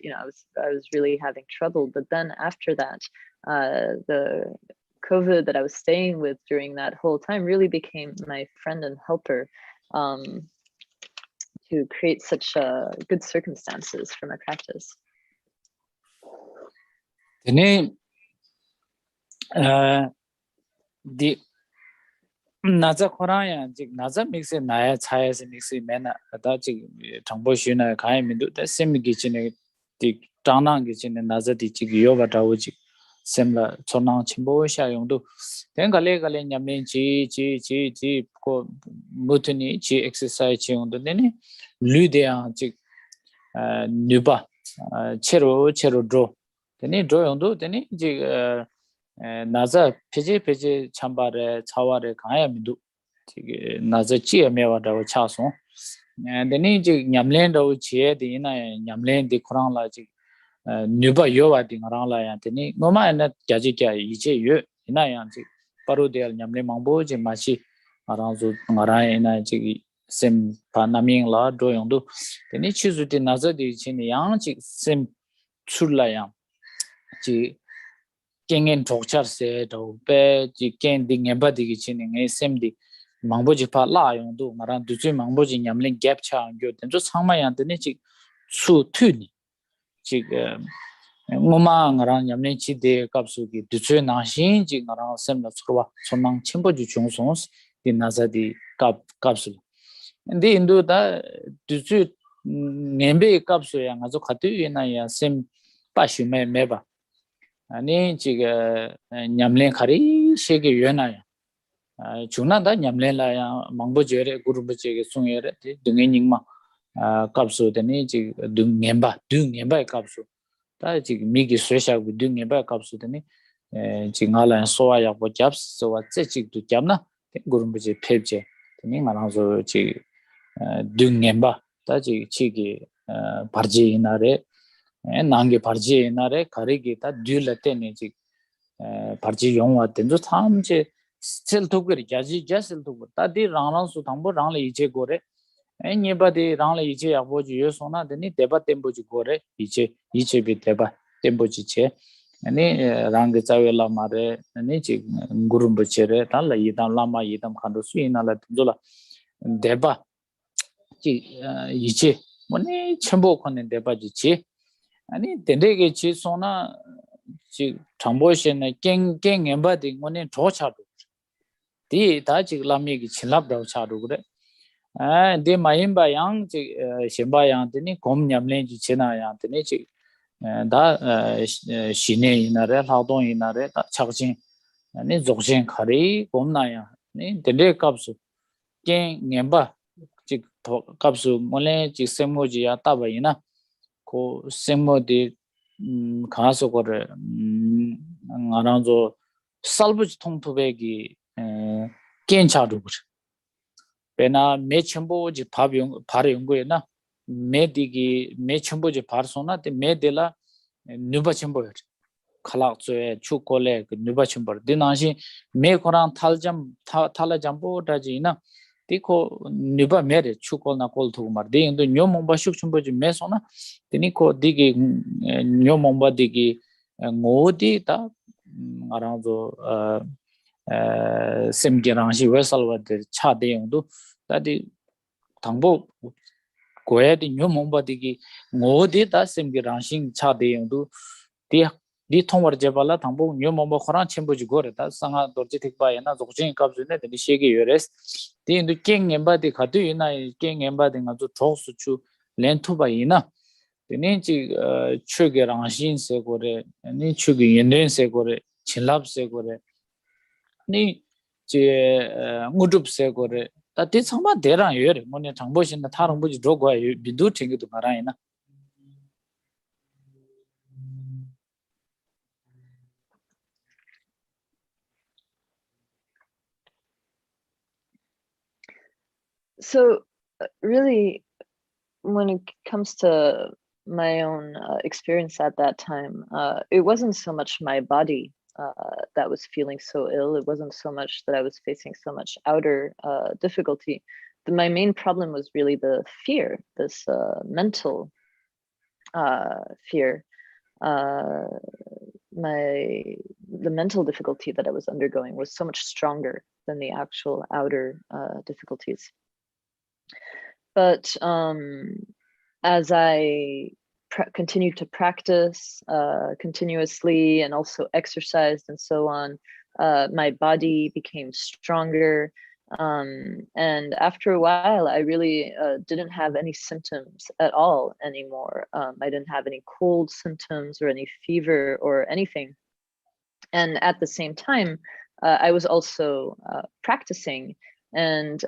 you know, I was really having trouble. But then after that, the COVID that I was staying with during that whole time really became my friend and helper, to create such good circumstances for my practice. The Naza Koraya, Naza mix it Naya Chayas mix it Mena, Adachi Tamboshina, Kaimindu, the same kitchen, the Tanang kitchen, and Naza Tichi Yoga Tawji, similar Sonang Chimbo Shayundu. Then Galegale Yamin Chi, Mutuni, Chi exercise on the Nene, Ludia, Nuba, Chero draw. Then he draw on do, then he 나자 페제 참바레 차와레 가야미도 되게 나자 지에 메와다고 차소 근데 이제 냠렌도 지에 되나 냠렌데 코랑라지 뉴바 요와디 나랑라야더니 노마에나 자지게 이제 요 이나야지 바로데알 냠레 망보지 마시 아랑조 나라에나 지기 셈 파나밍라 도용도 되니 치즈디 나자디 치니 양지 셈 출라야 지 Kengen Tokchar said, oh, bed, you can't ding a body chinning a semdi. Mamboji pa la yon do, Maran to Mamboji Yamlin gap cha and good, and just how my Antonichi su tuni. Chig Mumang around Yamlinchi de Kapsuki, the two Nashin, jing around Semla, Sonang Chimboji Chungsons, the Nazadi capsule. And they do that to two Nembe capsule and Azokatu in a same pashume meba. 아니 지금 냠랭 카리 세계 유연아야 중나다 냠랭라야 망보제레 그룹제게 송예레 등행닝마 갑수더니 지금 등년바 갑수 다 지금 미기 스웨샤고 등년바 갑수더니 지금 알아 소와야 뭐 잡스와 제직도 잡나 그룹제 폐제 등이 말아서 지 등년바 다 지금 지기 바르지나레 nange parji nare karigi ta dulate ne ji parji yongwa tenjo thamje sel thogri jaji jasel thog ta di ranglang su thambo rangle ije gore nyeba de rangle ije abo ji yo sona de ni deba tembo ji gore ije bi deba tembo ji che ani rang chawela mare ani ji gurum bchere ta la yidam lama yidam khandu su inala tenjola deba ji ije mone chembo khone deba ji che 아니 데데게 지소나 지 정보신의 갱 엠바딩 원에 조차도 디 다지 라미기 친랍다고 차도 그래 데 마임바 양지 신바양 되니 곰냠len지 지나야 되니 지다 시내 이나래 하동 이나래 다 차진 아니 적진 카리 곰나야 니 데데 값수 갱 엠바 지 값수 몰래 지 세모지야 따바이나 고 생모디 가서 거를 알아서 살부지 통투백이 괜찮아도 그래. 배나 매첨보지 밥용 바로 연구에나 매디기 매첨보지 바르소나 때 매데라 누바첨보 칼락조에 추콜레 그 누바첨보 디나시 매코랑 탈잠보다지나 디코 누바 메레 추콜나 콜투 마르데 인도 뇨몽바 슈크춤보지 메소나 디니코 디기 뇨몽바 디기 ngodi ta ngarang zo semgi rangshi wesalwa de cha de yongdo ta di thangbo goya di nyo mongba digi ngodi ta semgi rangshi cha de yongdo di thongwar jebala thangbo nyo mongba khorang chenpo ji gore ta sanga dorje thikpa yana zokchin kapsu ne de shege yores di indu keng ngemba di khatu ina keng ngemba di nga zo choksu chu lentu ba ina ni chi chuge rangshin se gore ni chuge yenden se gore chinlap se gore ni je ngudup se gore ta ti changba derang yore mone changbo shin na tharang buji rogwa bidu tingi du marayina. So really, when it comes to my own experience at that time, it wasn't so much my body that was feeling so ill. It wasn't so much that I was facing so much outer difficulty. My main problem was really the fear, this mental fear. The mental difficulty that I was undergoing was so much stronger than the actual outer difficulties. But as I continued to practice continuously and also exercised and so on, my body became stronger. And after a while, I really didn't have any symptoms at all anymore. I didn't have any cold symptoms or any fever or anything. And at the same time, I was also practicing, and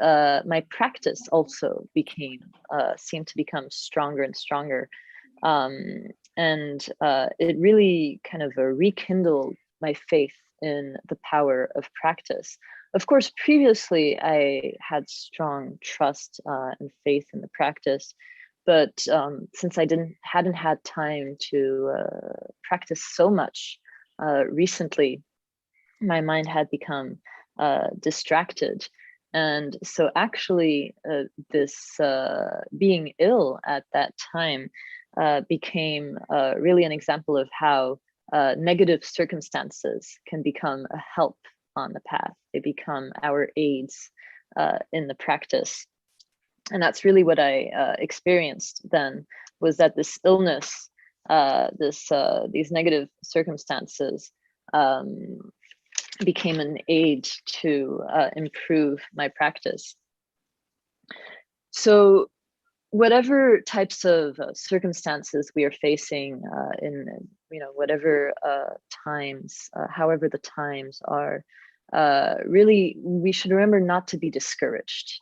my practice also seemed to become stronger and stronger. And it really kind of rekindled my faith in the power of practice. Of course, previously I had strong trust and faith in the practice, but since I hadn't had time to practice so much recently, my mind had become distracted. And so actually this being ill at that time became really an example of how negative circumstances can become a help on the path. They become our aids in the practice. And that's really what I experienced then, was that this illness, these negative circumstances became an aid to improve my practice. So whatever types of circumstances we are facing in whatever times, however the times are, really we should remember not to be discouraged,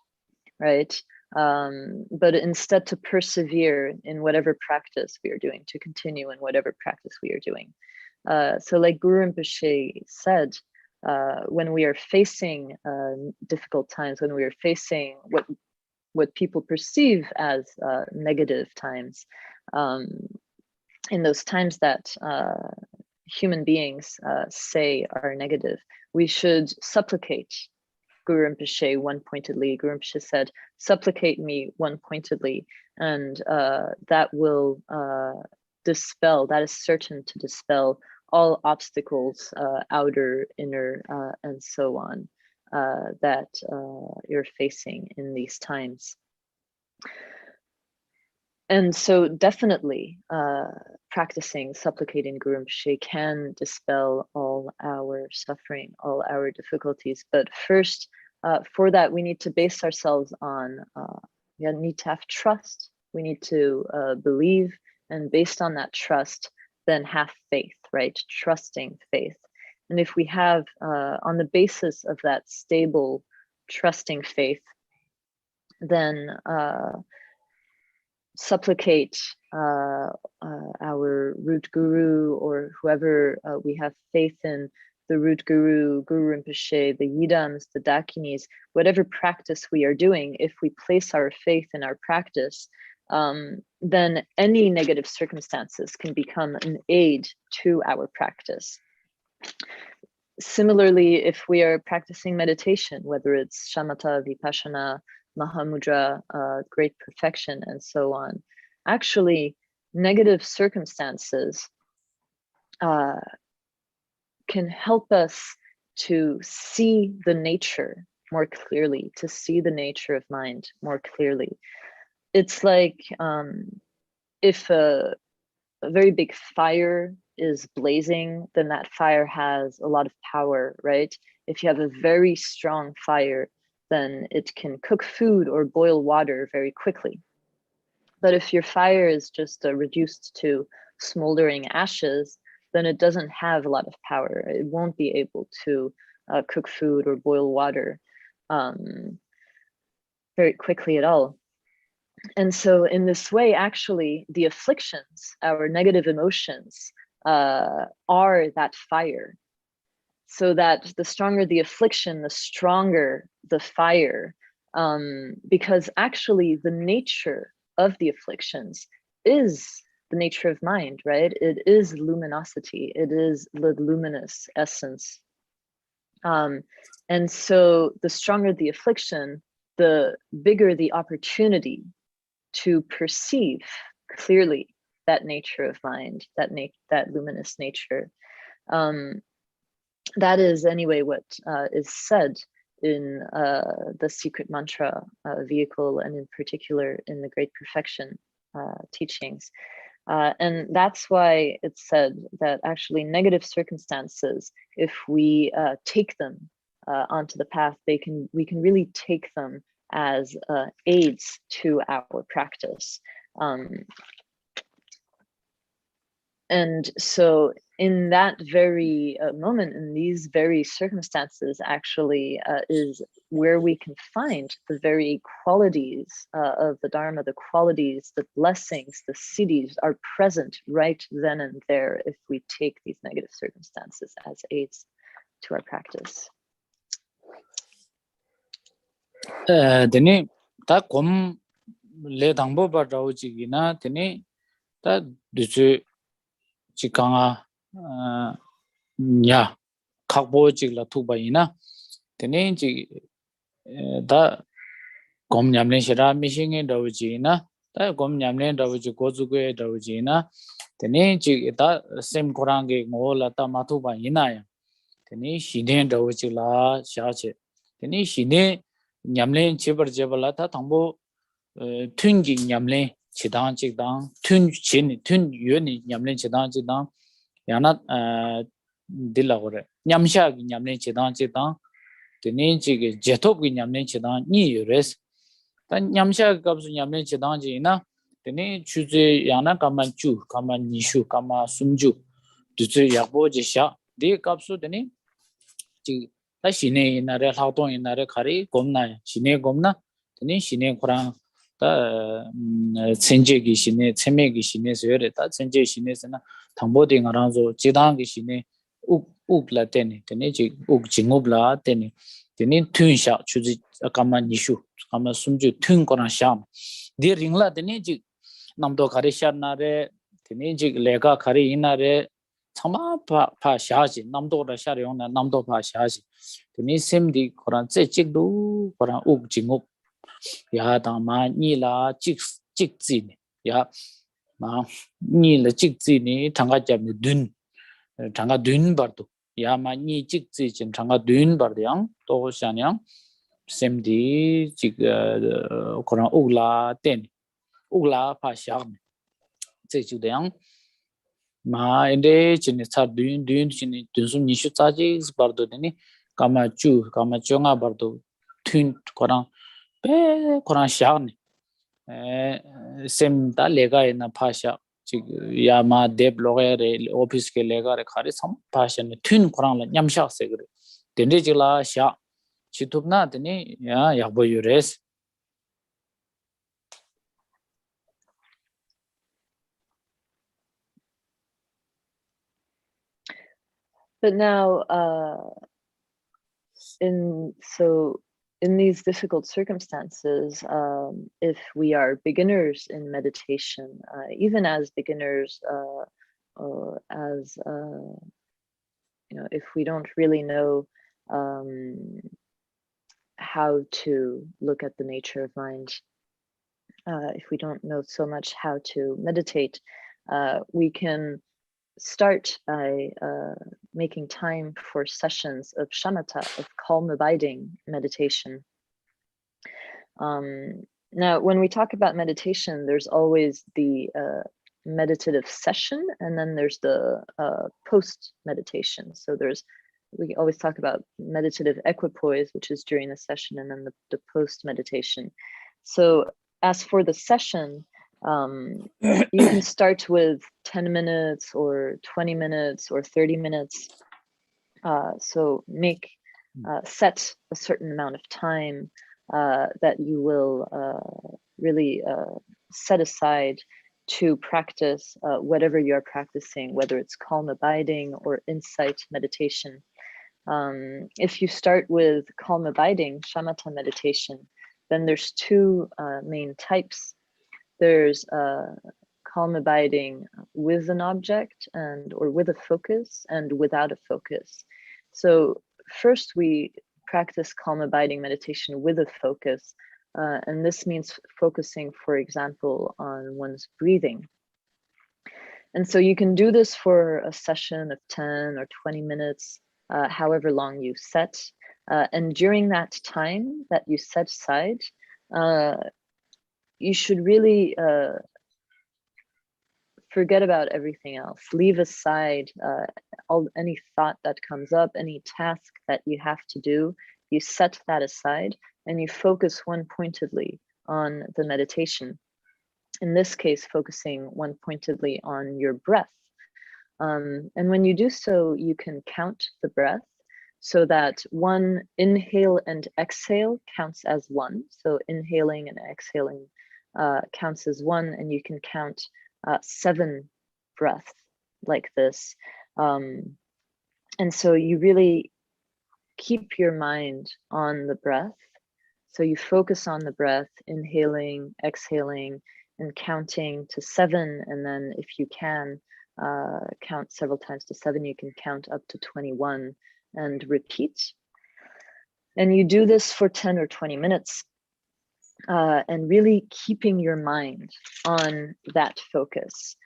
right? But instead to persevere in whatever practice we are doing, to continue in whatever practice we are doing. So like Guru Rinpoche said, when we are facing difficult times, when we are facing what people perceive as negative times, in those times that human beings say are negative, we should supplicate Guru Rinpoche one-pointedly. Guru Rinpoche said, supplicate me one-pointedly, and that will dispel, that is certain to dispel all obstacles, outer, inner, and so on, that you're facing in these times. And so definitely practicing, supplicating Guru Rinpoche can dispel all our suffering, all our difficulties. But first, for that, we need to base ourselves on, we need to have trust. We need to believe, and based on that trust, then have faith, right? Trusting faith. And if we have, on the basis of that stable, trusting faith, then supplicate our root guru, or whoever we have faith in, the root guru, Guru Rinpoche, the yidams, the dakinis, whatever practice we are doing, if we place our faith in our practice, then any negative circumstances can become an aid to our practice. Similarly, if we are practicing meditation, whether it's shamatha, vipassana, mahamudra, great perfection, and so on, actually negative circumstances can help us to see the nature more clearly, to see the nature of mind more clearly. It's like if a very big fire is blazing, then that fire has a lot of power, right? If you have a very strong fire, then it can cook food or boil water very quickly. But if your fire is just reduced to smoldering ashes, then it doesn't have a lot of power. It won't be able to cook food or boil water very quickly at all. And so in this way, actually, the afflictions, our negative emotions, are that fire. So that the stronger the affliction, the stronger the fire, because actually the nature of the afflictions is the nature of mind, right? It is luminosity. It is the luminous essence. And so the stronger the affliction, the bigger the opportunity to perceive clearly that nature of mind, that luminous nature. That is anyway what is said in the secret mantra vehicle, and in particular in the Great Perfection teachings. And that's why it's said that actually negative circumstances, if we take them onto the path, we can really take them as aids to our practice. And so in that very moment, in these very circumstances, actually is where we can find the very qualities of the Dharma, the qualities, the blessings, the siddhis are present right then and there if we take these negative circumstances as aids to our practice. Dene ta kom le dangbo ba raw chigina dene ta dusu chikanga nya khakbo chigla thuba ina dene chi da kom nyamle shira mishinge raw chigina ta kom nyamle raw chi gozuge raw chigina dene chi da sem korange ngola ta mathuba ina ya dene shine raw chigla shache dene shine nyamlen chebar jebala ta thangbo tungi nyamlen chidang chidang tun chin tun yoni nyamlen chidang chidang yana dilla gore nyamsha gi nyamlen chidang chidang tene chi jetop gi nyamlen chidang ni yores ta nyamsha kapsu nyamlen chidang ji na tene chuze yana kama chu kama nishu kama sumju duze yakbo je sha de kapsu tene chi ta shine inare hautong inare khari gomna shine gomna tene shine khurang ta chenje gi shine cheme gi shine sere ta chenje shine sana thangbo de ngarang zo jidang gi shine uk la tene chi uk jingob la tene thun sha chuji kama nishu kama sumju thun korang sha de ringla tene ji namdo khari sha na re tene ji lega khari inare chama pa shaji namdo da sha ryong na namdo pa shaji tene semdi korang che chikdu korang uk jingob ya da ma ni la chik ji ni ya ma ni la chik ji ni thanga jam dun thanga dun bar do ya ma ni chik ji chen thanga dun bar yang to shan yang semdi chik korang ugla ten ugla pa sha che chu yang ma inde chen cha dun chen dun sum ni shu cha ji bar do ni kama chunga bar do thun korang pe korang sha ni sem da lega ina pasha ya ma deb logere office ke lega re khare sam pasha ne thun korang la nyamsha se gre dende jila sha chitupna tene ya yabo yures. But now, in these difficult circumstances, if we are beginners in meditation, even as beginners, if we don't really know how to look at the nature of mind, if we don't know so much how to meditate, we can start by making time for sessions of shamatha, of calm abiding meditation. Now, when we talk about meditation, there's always the meditative session, and then there's the post meditation. So we always talk about meditative equipoise, which is during the session, and then the post meditation. So as for the session, you can start with 10 minutes or 20 minutes or 30 minutes. So set a certain amount of time that you will really set aside to practice whatever you're practicing, whether it's calm abiding or insight meditation. If you start with calm abiding, shamatha meditation, then there's two main types. There's calm abiding with an object or with a focus and without a focus. So first we practice calm abiding meditation with a focus. And this means focusing, for example, on one's breathing. And so you can do this for a session of 10 or 20 minutes, however long you set. And during that time that you set aside, you should really forget about everything else. Leave aside any thought that comes up, any task that you have to do. You set that aside and you focus one pointedly on the meditation. In this case, focusing one pointedly on your breath. And when you do so, you can count the breath so that one inhale and exhale counts as one. So inhaling and exhaling counts as one, and you can count 7 breaths like this. And so you really keep your mind on the breath. So you focus on the breath, inhaling, exhaling, and counting to 7. And then if you can count several times to 7, you can count up to 21 and repeat. And you do this for 10 or 20 minutes. And really keeping your mind on that focus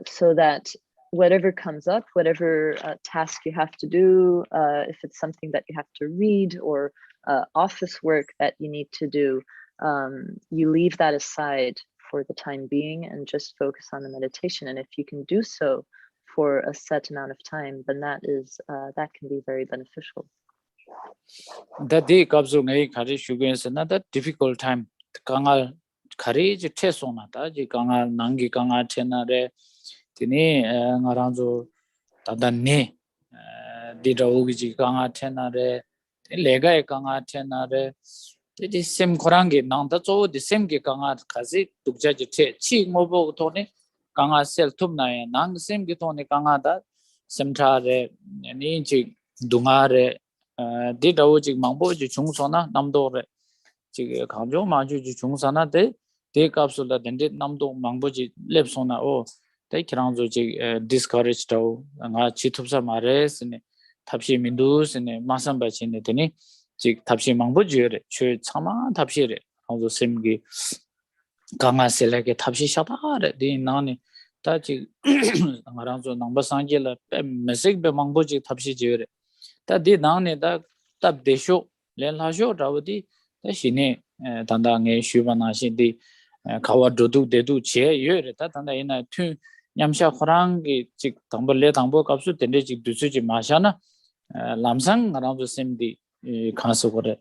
so that whatever comes up, whatever task you have to do, if it's something that you have to read or office work that you need to do, you leave that aside for the time being and just focus on the meditation. And if you can do so for a set amount of time, then that can be very beneficial. That day comes on a carry sugar is another difficult time. Kangal courage tesonata, Jikangal Nangi Kanga Tenare, Tini, Naranzo, Tadane, Dida Ugi Kanga Tenare, Lega Kanga Tenare, it is same Korangi, Nantazo, the same Kanga Kazi, to judge a chi mobile Tony, Kanga sell Tumna, Nang same Gitoni Kanga, Semtare, Ninji, Dungare. Did Ojik Mambo Chungsona, Namdore, Chicago, Maju Chungsana, they capsule that ended Namdo Mamboji Lepsona, oh, they can discouraged and Chitupsa Mares and Tapsi Mindus and Masamba Chinetini, Tapsi Mamboji, Church Sama, Tapsi, although Simgi Kanga Seleke Tapsi Shata, the Nani, Tachi Maranzo number Sangela, Messic Mamboji Tapsi Jure. That did down it that they show Lenlasho Ravadi, the Shine, Tandang, Shubanashi, the Kawadudu, they do chair, that and in a two Yamsha Horangi, Chik Tambole Tambo Kapsu, Tendic Dusuji Mashana, Lamsang around the same the Kansakore,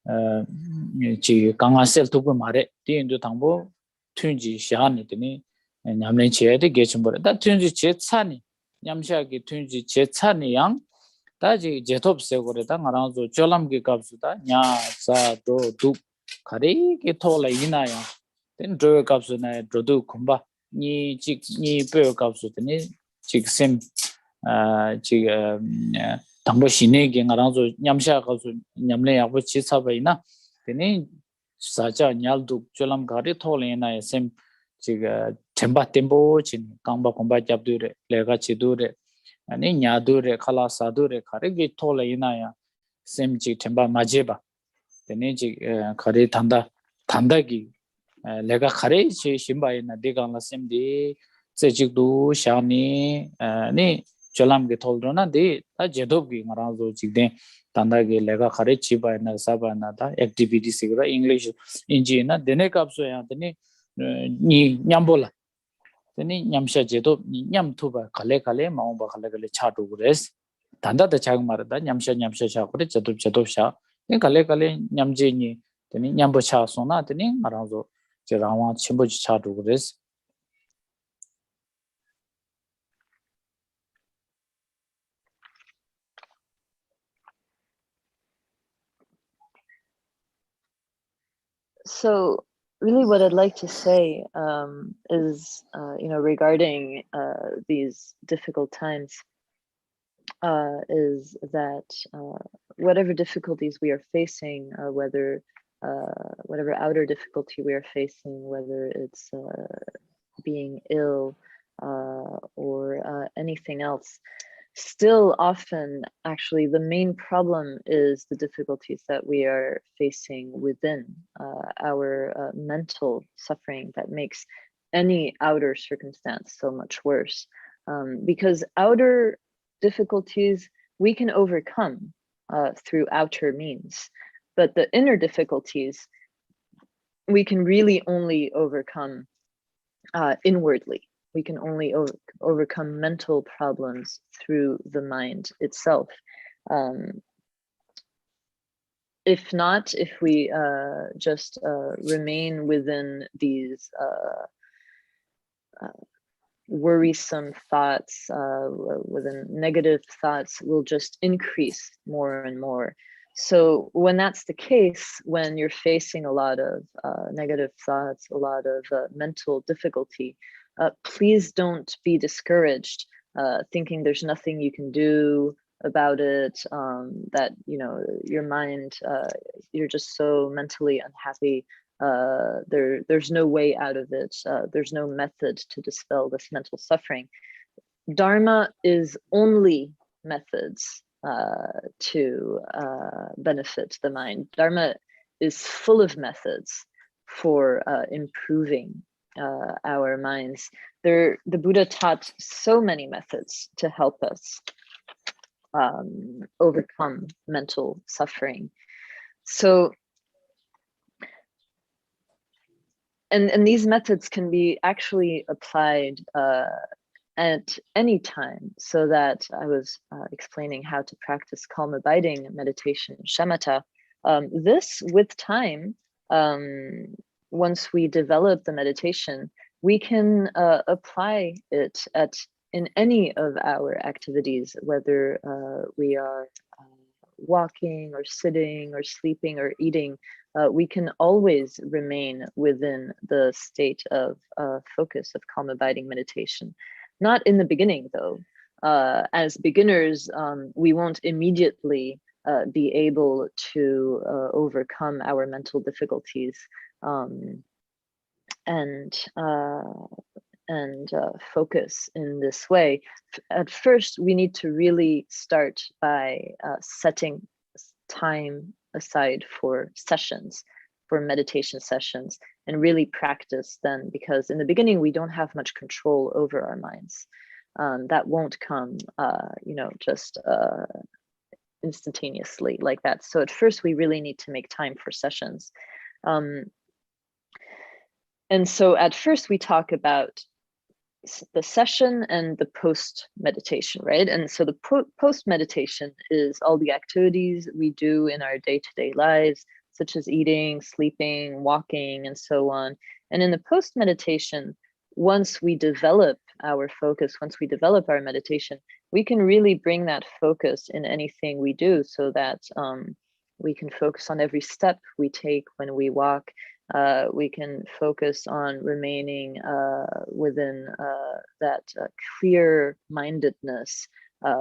Kanga Sel Tupumare, the Indo Tambo, Tunji Shani, and Yamlin chair, the Gachimbo, that Tunji Chetsani, Yamshaki Tunji Chetsani Yang. 다지 제톱 세고래다 나랑도 졸람기 값수다 냐사 도두 가리게 토라 이나야 된 저 값수나 도두 kumba 니직니 뼈 값수더니 직심 지 담보 시내게 나랑도 냠샤 값수 냠래 야부 치사바이나 되니 사자 냐도 졸람 가리 토레나 셈 지가 템바 템보 진 강바 공바 잡두레 레가 치두레 아니 냐두레 칼라사두레 카레기 톨레이나야 셈지 템바 마제바 데네지 카레 단다기 내가 카레 제 심바이나 데가나 셈디 sechikdu shani ni cholam ge tholdrona de ta jedob gi ngara zo chigde tanda ge lega khare chiba na saba na ta activity sigra English inji na dene kapso ya tani ni nyambola tani nyamsha jedob ni nyam thuba khale khale maumba khale khale chadu gres tanda da chag marada nyamsha sha kore jedob sha ni khale khale nyamje ni tani nyambo cha so na tani ngara zo je rawa chimbo chadu gres. So really what I'd like to say is, regarding these difficult times, is that whatever difficulties we are facing, whether whatever outer difficulty we are facing, whether it's being ill or anything else, still often actually the main problem is the difficulties that we are facing within our mental suffering that makes any outer circumstance so much worse, because outer difficulties we can overcome through outer means, but the inner difficulties we can really only overcome inwardly. We can only overcome mental problems through the mind itself. If not, if we just remain within these worrisome thoughts, within negative thoughts, will just increase more and more. So when that's the case, when you're facing a lot of negative thoughts, a lot of mental difficulty, please don't be discouraged, thinking there's nothing you can do about it, that your mind, you're just so mentally unhappy. There's no way out of it. There's no method to dispel this mental suffering. Dharma is only methods to benefit the mind. Dharma is full of methods for improving our minds. The Buddha taught so many methods to help us overcome mental suffering. So, and these methods can be actually applied at any time, so that I was explaining how to practice calm abiding meditation, shamatha. This, with time, once we develop the meditation, we can apply it in any of our activities, whether we are walking or sitting or sleeping or eating. We can always remain within the state of focus of calm abiding meditation. Not in the beginning, though. As beginners, we won't immediately be able to overcome our mental difficulties and focus in this way. At first, we need to really start by setting time aside for sessions, for meditation sessions, and really practice then, because in the beginning we don't have much control over our minds. That won't come just instantaneously like that. So at first we really need to make time for sessions. And so at first we talk about the session and the post meditation, right? And so the post meditation is all the activities we do in our day-to-day lives, such as eating, sleeping, walking, and so on. And in the post meditation, once we develop our focus, once we develop our meditation, we can really bring that focus in anything we do, so that we can focus on every step we take when we walk. We can focus on remaining within that clear-mindedness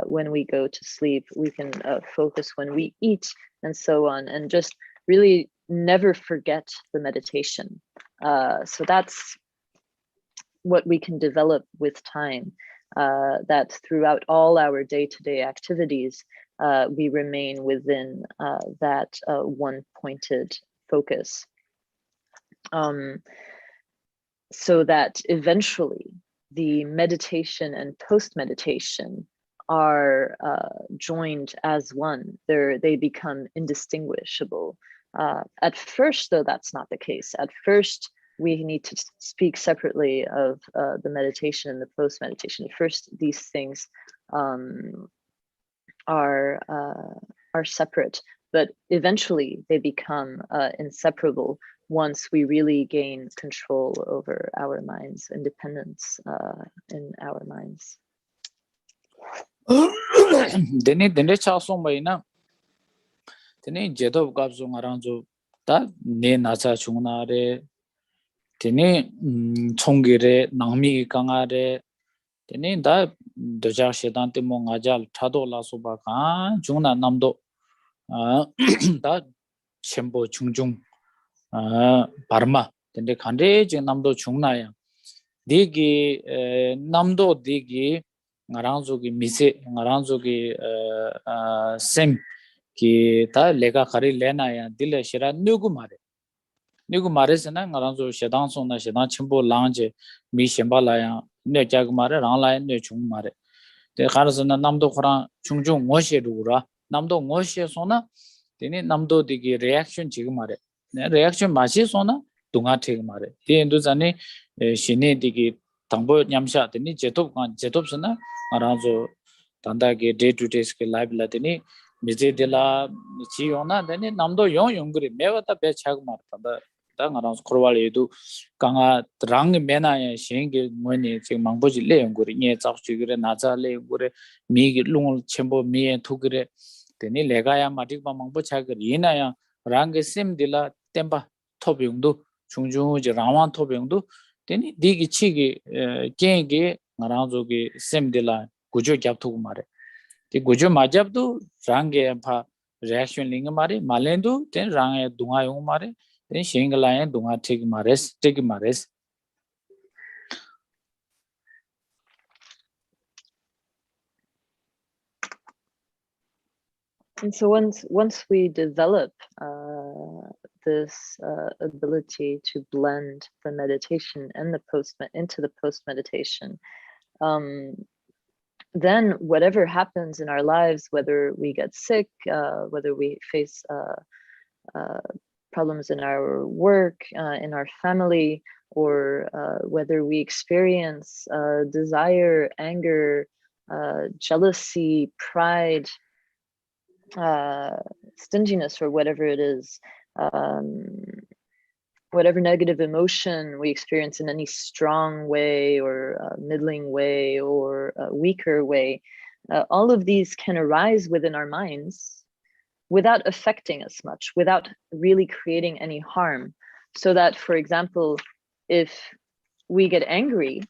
when we go to sleep. We can focus when we eat, and so on, and just really never forget the meditation. So that's what we can develop with time, that throughout all our day-to-day activities, we remain within that one-pointed focus. So that eventually the meditation and post-meditation are joined as one. They become indistinguishable. At first, though, that's not the case. At first, we need to speak separately of the meditation and the post-meditation. First, these things are separate, but eventually they become inseparable once we really gain control over our minds, independence in our minds. Dene chaso maina. Dene jedo gabzo ngaranzo ta ne nasa chungnare. Dene chongire nangmi kangare. Dene da doja shedante mo ngajal thado la soba ka chungna namdo da 쳔보 중중 바르마 근데 간데 제 남도 중나야 디기 남도 디기 나랑조기 미세 나랑조기 셈기 다 레가 가리 레나야 딜레 시라 누구 말에서나 나랑조 셰당송나 셰당 쳔보 랑제 미 셴발라야 네 자그 말에 랑라야 네중 말에 데 가르스나 남도 코랑 중중 뭐시루라 남도 뭐시에서나 되네 남도 되게 리액션 지금 말해 네 리액션 맛이 소나 동아 되게 말해 뒤에도 전에 신이 되게 당보 냠샤 되니 제톱스나 알아서 단다게 데이 투 데이 스킬 라이브 라더니 미제들라 지요나 되니 남도 용용그리 매웠다 배차고 말다 당 알아서 코르왈에도 강아 드랑 메나에 신게 뭐니 지금 망보지 레용그리 예 잡지그래 나자레 그래 미기 롱을 쳔보 미에 투그래 Teni legaya matik pa mangpo chagir yina ya rangi sim dila tempa topyungdu chungchungu ji rawan topyungdu teni digi chigi kengi ngaranzo ki sim dila gujo gyabtu kumare ti gujo majabdu rangi pa reaction linga mare malendu ten rangi dunga yung mare ten shingala ya dunga tiki mares And so once we develop this ability to blend the meditation and the into the post meditation, then whatever happens in our lives, whether we get sick, whether we face problems in our work, in our family, or whether we experience desire, anger, jealousy, pride, stinginess, or whatever it is, whatever negative emotion we experience in any strong way or middling way or weaker way, all of these can arise within our minds without affecting us much, without really creating any harm. So that, for example, if we get angry,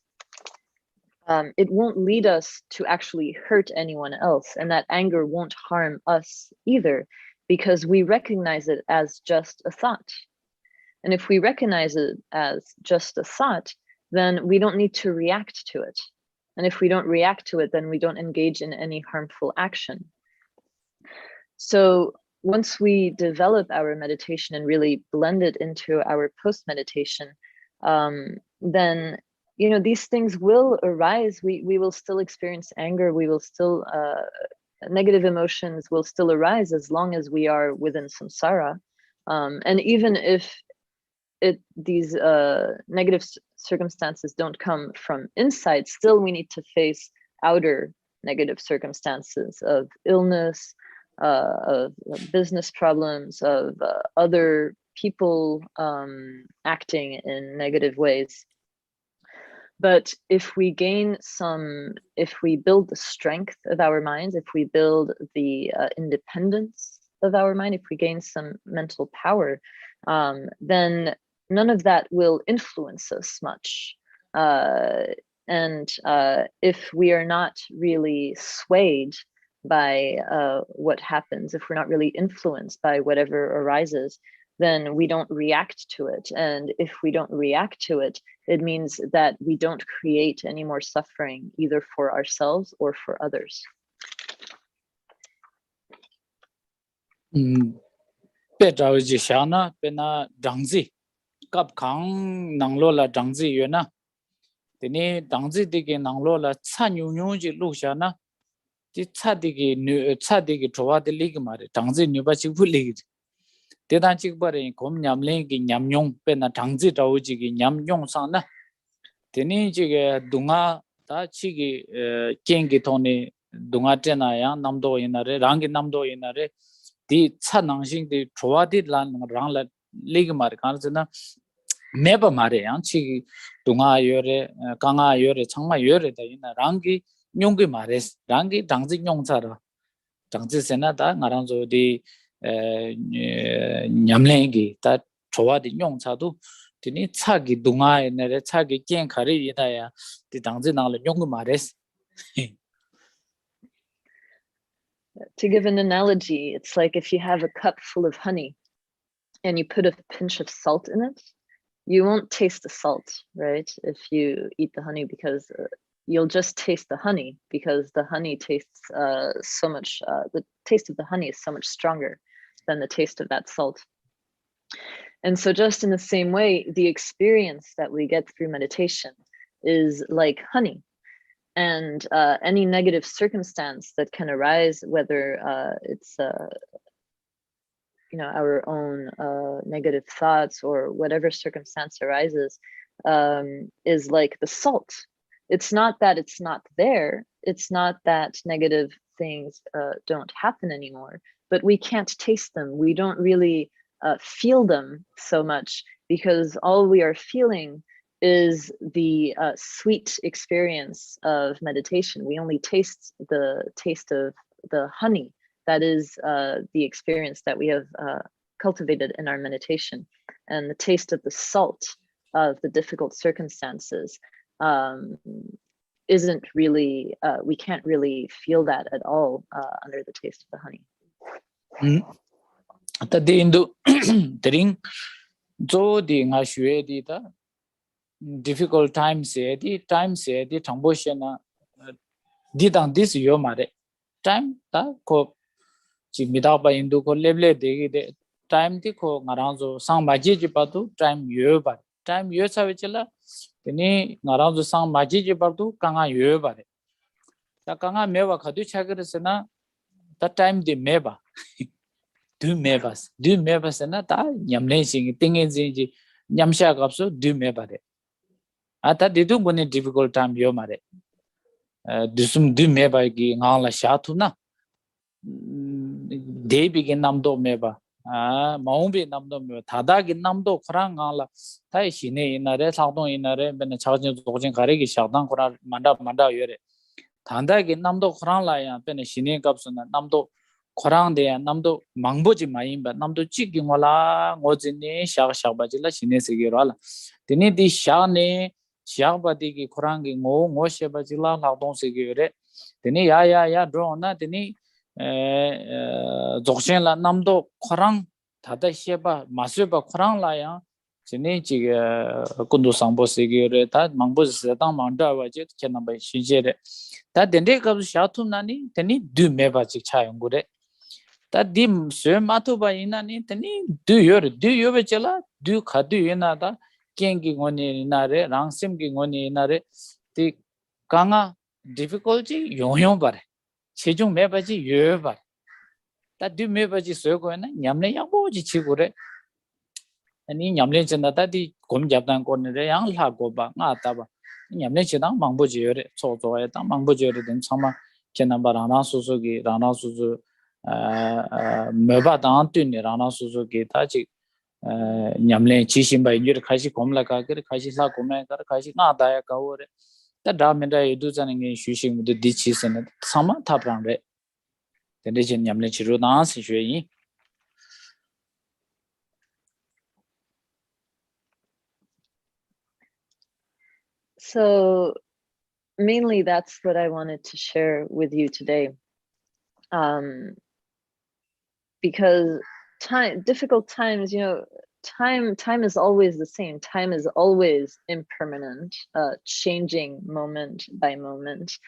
it won't lead us to actually hurt anyone else, and that anger won't harm us either, because we recognize it as just a thought. And if we recognize it as just a thought, then we don't need to react to it. And if we don't react to it, then we don't engage in any harmful action. So once we develop our meditation and really blend it into our post-meditation, then these things will arise. We will still experience anger. We will still, negative emotions will still arise as long as we are within samsara. And even if these negative circumstances don't come from inside, still we need to face outer negative circumstances of illness, of business problems, of other people acting in negative ways. But if we build the strength of our minds, if we build the independence of our mind, if we gain some mental power, then none of that will influence us much. And if we are not really swayed by what happens, if we're not really influenced by whatever arises, then we don't react to it. And if we don't react to it, it means that we don't create any more suffering, either for ourselves or for others. Petraji shana pena dangzi kap khang nanglo la dangzi yena Tene dangzi digi nanglo la tsa nyung ji luksha na di tsa digi chowa di ligi mare dangzi nyuba chikbu ligi. Dedan chikbare kom nyamlen ki nyamnyong pe na dangzi dawu jigi nyamnyong sang na tene jiga dunga ta chigi kengi toni dunga tena yang namdo inare rangi namdo inare di tsa nangsing di chowa di rang la ligi mare kanzina meba mare yang chigi dunga yore kanga yore changma yore da ina rangi nyonggi mare rangi dangzi nyongchara dangzi sena da ngarang zo di nyamlengi ta chowa di nyongchadu tini chagi dunga inare chagi kien khari ina ya di dangzi nangla nyonggi mare. To give an analogy, it's like if you have a cup full of honey and you put a pinch of salt in it, you won't taste the salt, right? If you eat the honey, because you'll just taste the honey, because the honey tastes so much, the taste of the honey is so much stronger than the taste of that salt. And so just in the same way, the experience that we get through meditation is like honey. And any negative circumstance that can arise, whether it's our own negative thoughts or whatever circumstance arises, is like the salt. It's not that it's not there. It's not that negative things don't happen anymore, but we can't taste them. We don't really feel them so much, because all we are feeling is the sweet experience of meditation. We only taste the taste of the honey. That is the experience that we have cultivated in our meditation. And the taste of the salt of the difficult circumstances isn't really, we can't really feel that at all under the taste of the honey. Tadi Indo Tsering zo di nga shue di ta difficult times di changbo she na di dang dis yo mare time ta ko chi mida ba Indo ko leble de time di ko ngarang zo sang ma ji pa tu time yo sa wechela teni ngarang zo sang ma ji pa tu kanga yo ba de ta kanga mewa khadu chagre se na ta time di meba du mebas na ta nyamne sing tingen ji nyamsha kapso du meba de ata didu bone difficult time yo mare dusum du meba gi ngala sha tu na de begin namdo meba maumbi namdo meba thada gi namdo khrang ngala tai shine inare sagdong inare ben chajin dojin gare gi shagdang khora manda yore thanda gi namdo khrang la ya ben shine kapso na namdo Korang de namdo mangboji maimba namdo chigi ngola ngojini shagba shine sigirala tini di shane shagba digi korang gi ngo sheba jila lagdong sigire tini ya draw na tini zokshen la namdo korang tada sheba maseba korang la ya tini jiga kundu sangbo sigire ta mangboji sedang mangda waje kenamba shijere ta dende kabsu shatum nani tini du meba jik chayongure ta dim se matu ba ina ni tani du yor chala du khadu ina da kengi ngoni ina re rangsim gi ngoni ina re ti kanga difficulty yong bare chejung me ba ji yo ba ta du me ba ji so ko na nyamle yang bo ji chi gore ani nyamle chen da di gom jap dan ko ne yang la go ba nga ta ba nyamle chen dang mang bo ji yo re so ya dang mang bo ji yo re den chama kenan ba rana su gi rana su meba dang tu ni rana su ge ta chi nyamle chi sim ba yur khashi komla ka ker khashi la komla kar khashi na da ya ka ore ta da men da edu chan nge shu shing mu de di chi sen sama tha prang re de chen nyamle chi ro na si shwe yin. So mainly that's what I wanted to share with you today. Because difficult times, time is always the same. Time is always impermanent, changing moment by moment,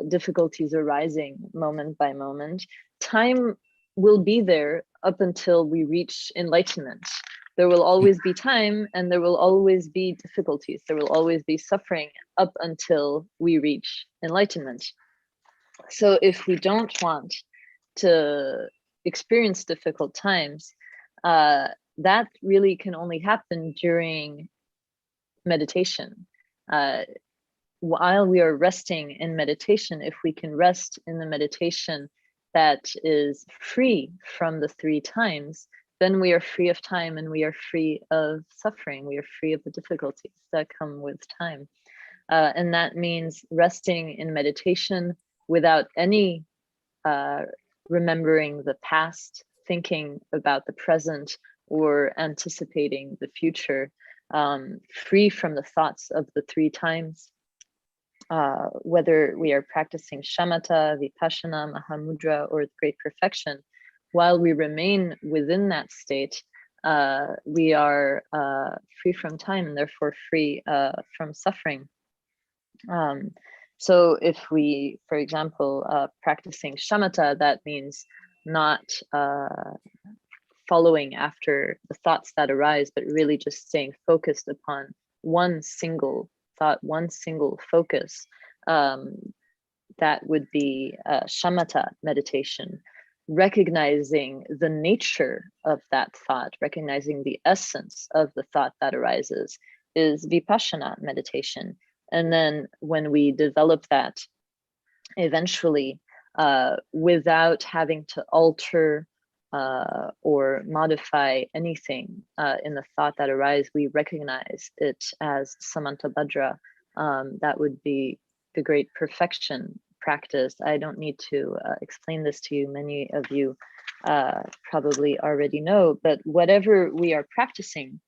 difficulties arising moment by moment. Time will be there up until we reach enlightenment. There will always be time, and there will always be difficulties. There will always be suffering up until we reach enlightenment. So if we don't want to experience difficult times, that really can only happen during meditation. While we are resting in meditation, if we can rest in the meditation that is free from the 3 times, then we are free of time and we are free of suffering. We are free of the difficulties that come with time. And that means resting in meditation without any remembering the past, thinking about the present, or anticipating the future, free from the thoughts of the 3 times. Whether we are practicing shamatha, vipassana, mahamudra, or great perfection, while we remain within that state, we are free from time and therefore free from suffering. So if we, for example, practicing shamatha, that means not following after the thoughts that arise, but really just staying focused upon one single thought, one single focus. That would be shamatha meditation, recognizing the nature of that thought, recognizing the essence of the thought that arises, is vipassana meditation. And then when we develop that eventually, without having to alter or modify anything in the thought that arises, we recognize it as samantabhadra. That would be the great perfection practice. I don't need to explain this to you. Many of you probably already know, but whatever we are practicing,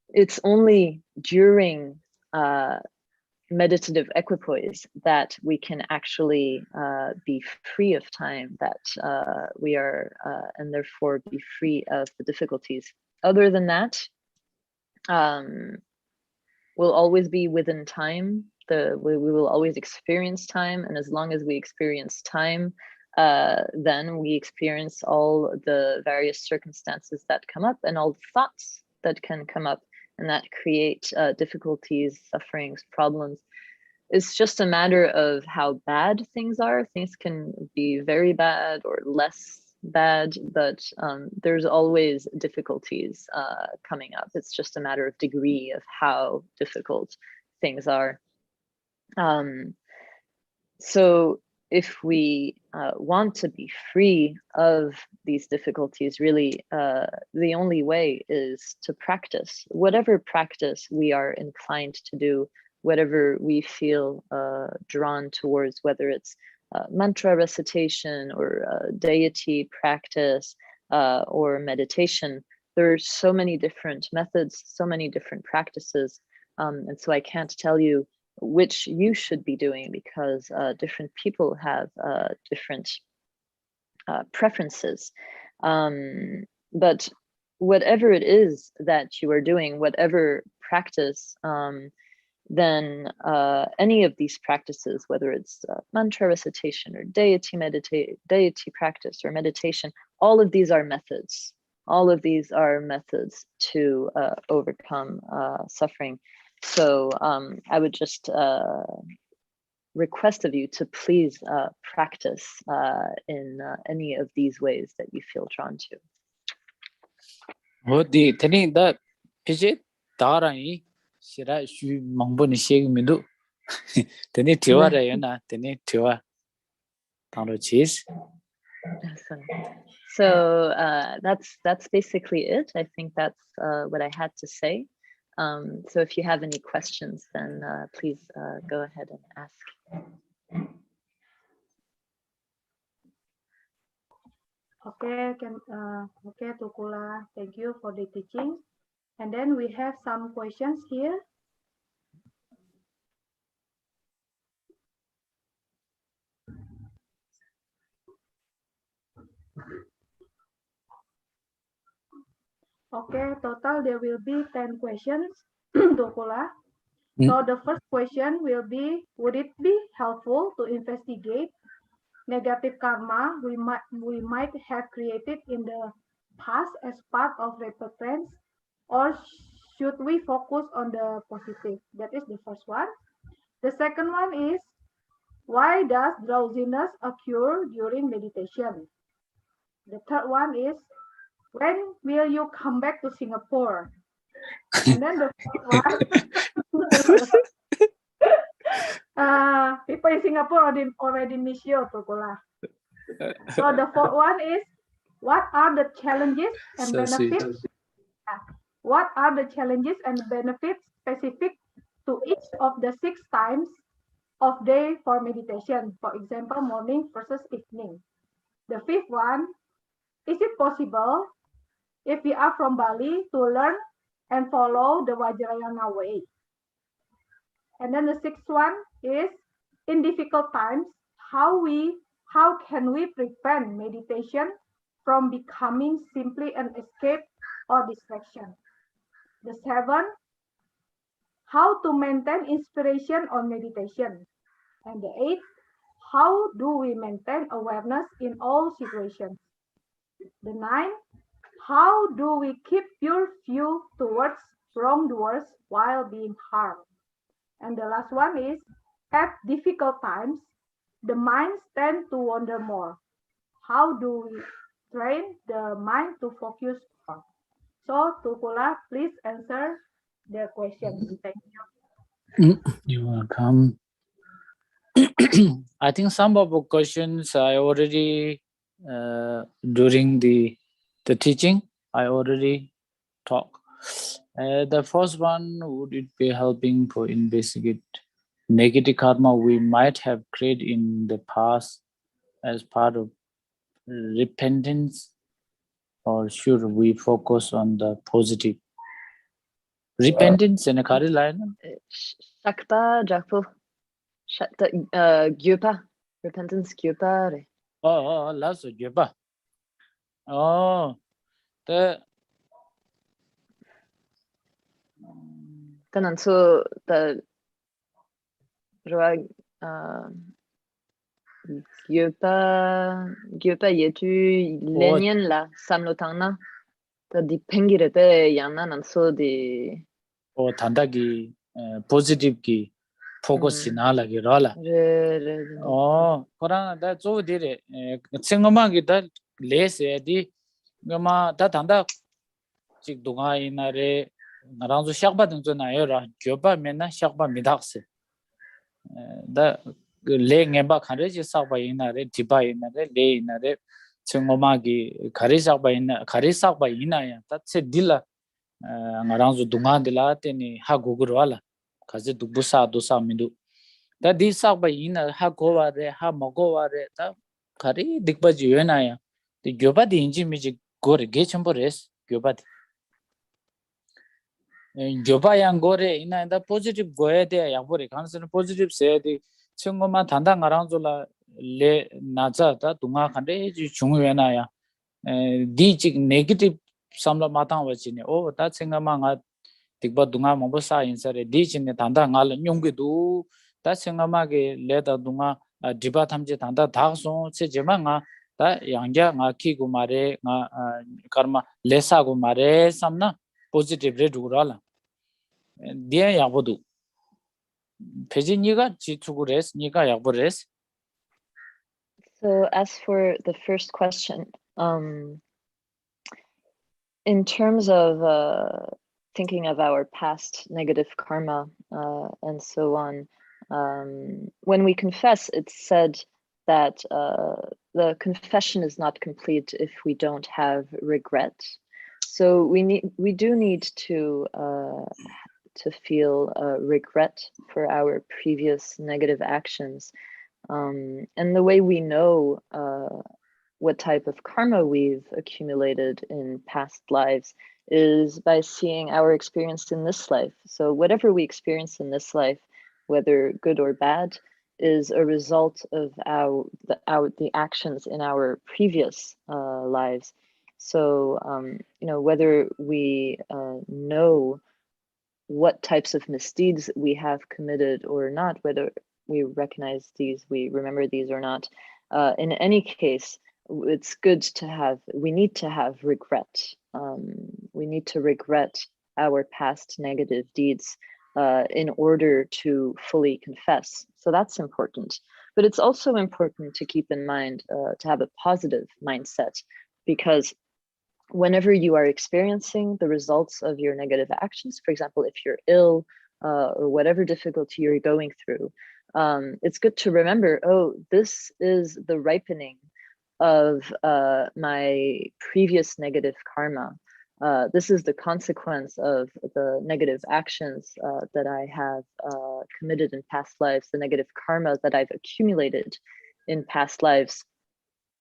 it's only during meditative equipoise that we can actually be free of time, that we are and therefore be free of the difficulties. Other than that, we'll always be within time. We will always experience time, and as long as we experience time, then we experience all the various circumstances that come up and all the thoughts that can come up, and that create difficulties, sufferings, problems. It's just a matter of how bad things are. Things can be very bad or less bad, but there's always difficulties coming up. It's just a matter of degree of how difficult things are. So if we want to be free of these difficulties, really, the only way is to practice. Whatever practice we are inclined to do, whatever we feel drawn towards, whether it's mantra recitation or deity practice or meditation, there's so many different methods, so many different practices. And so I can't tell you which you should be doing, because different people have different preferences. But whatever it is that you are doing, whatever practice, then any of these practices, whether it's mantra recitation or deity practice or meditation, all of these are methods. All of these are methods to overcome suffering. So I would just request of you to please practice in any of these ways that you feel drawn to. What the thing that pije tarai shira shu mangbo ni sheg mindu teni tiwa ra yana teni tiwa tangro cheese. So that's basically it. I think that's what I had to say. So if you have any questions, then please go ahead and ask. Okay, okay, Tukula, thank you for the teaching. And then we have some questions here. Okay, total there will be 10 questions, Tukula. So the first question will be, would it be helpful to investigate negative karma we might have created in the past as part of repentance or should we focus on the positive? That is the first one. The second one is, why does drowsiness occur during meditation? The third one is, when will you come back to Singapore? And then the fourth one, people in Singapore already miss you, Tulku. So the fourth one is, what are the challenges and So sweet. benefits? What are the challenges and benefits specific to each of the 6 times of day for meditation? For example, morning versus evening. The fifth one, is it possible if we are from Bali to learn and follow the Vajrayana way? And then the sixth one is, in difficult times, how can we prevent meditation from becoming simply an escape or distraction? The seventh, how to maintain inspiration on meditation. And the eighth, how do we maintain awareness in all situations? The ninth, how do we keep pure view towards wrongdoers while being harmed? And the last one is, at difficult times, the minds tend to wander more. How do we train the mind to focus more? So, Tulku, please answer the question. Thank you. You're welcome. I think some of the questions I already during the teaching I already talked. The first one, would it be helping to investigate negative karma we might have created in the past as part of repentance, or should we focus on the positive? Repentance in a Kari line? Shakpa, Jakpo. Gyupa. Repentance Gyupa. Oh, last Gyupa. Oh, the So the Gyupa yetu lenyen la samlotangna. The dipengire te yana nanso di. Oh, tandagi positive ki focus na lagi rola. Oh, korang da zo dire tsengoma ki da les di ngama da tanda chik dunga ina re ngarang zo shakba dang zo na yo ra gyoba mena shakba midakse da le ngeba khare ji sakba ina re diba ina re le ina re tsengoma ki khare sakba ina ya ta tse dila ngarang zo dunga dila teni ha guguru wala kaze dukbu sa do sa mindu da di sakba ina ha gowa re ha mogowa re ta khare dikba ji yena ya di gyoba di inji mi ji gore ge chambo res gyoba di gyoba yang gore ina da positive goye de ya bore kansen positive se di chungoma tanda ngarang zo la le naza da dunga khande ji chungu yena ya di ji negative samla matang wa ji ne o da chengama nga dikba dunga mongbo sa insare di ji ne tanda ngal nyongge du da chengama ge le da dunga diba thamje tanda dagso che jema nga da yangya nga ki gu mare nga karma lesa gu mare samna positive re durala dia yabodu peji niga jichugu res niga yabo res. So as for the first question, in terms of thinking of our past negative karma and so on, when we confess, it's said that the confession is not complete if we don't have regret. So we do need to feel regret for our previous negative actions. And the way we know what type of karma we've accumulated in past lives is by seeing our experience in this life. So whatever we experience in this life, whether good or bad, is a result of the actions in our previous lives. So whether we know what types of misdeeds we have committed or not, whether we recognize these, we remember these or not, in any case, it's good to have, we need to have regret. We need to regret our past negative deeds in order to fully confess. So that's important. But it's also important to keep in mind to have a positive mindset, because whenever you are experiencing the results of your negative actions, for example, if you're ill or whatever difficulty you're going through, it's good to remember, oh, this is the ripening of my previous negative karma. This is the consequence of the negative actions that I have committed in past lives, the negative karma that I've accumulated in past lives.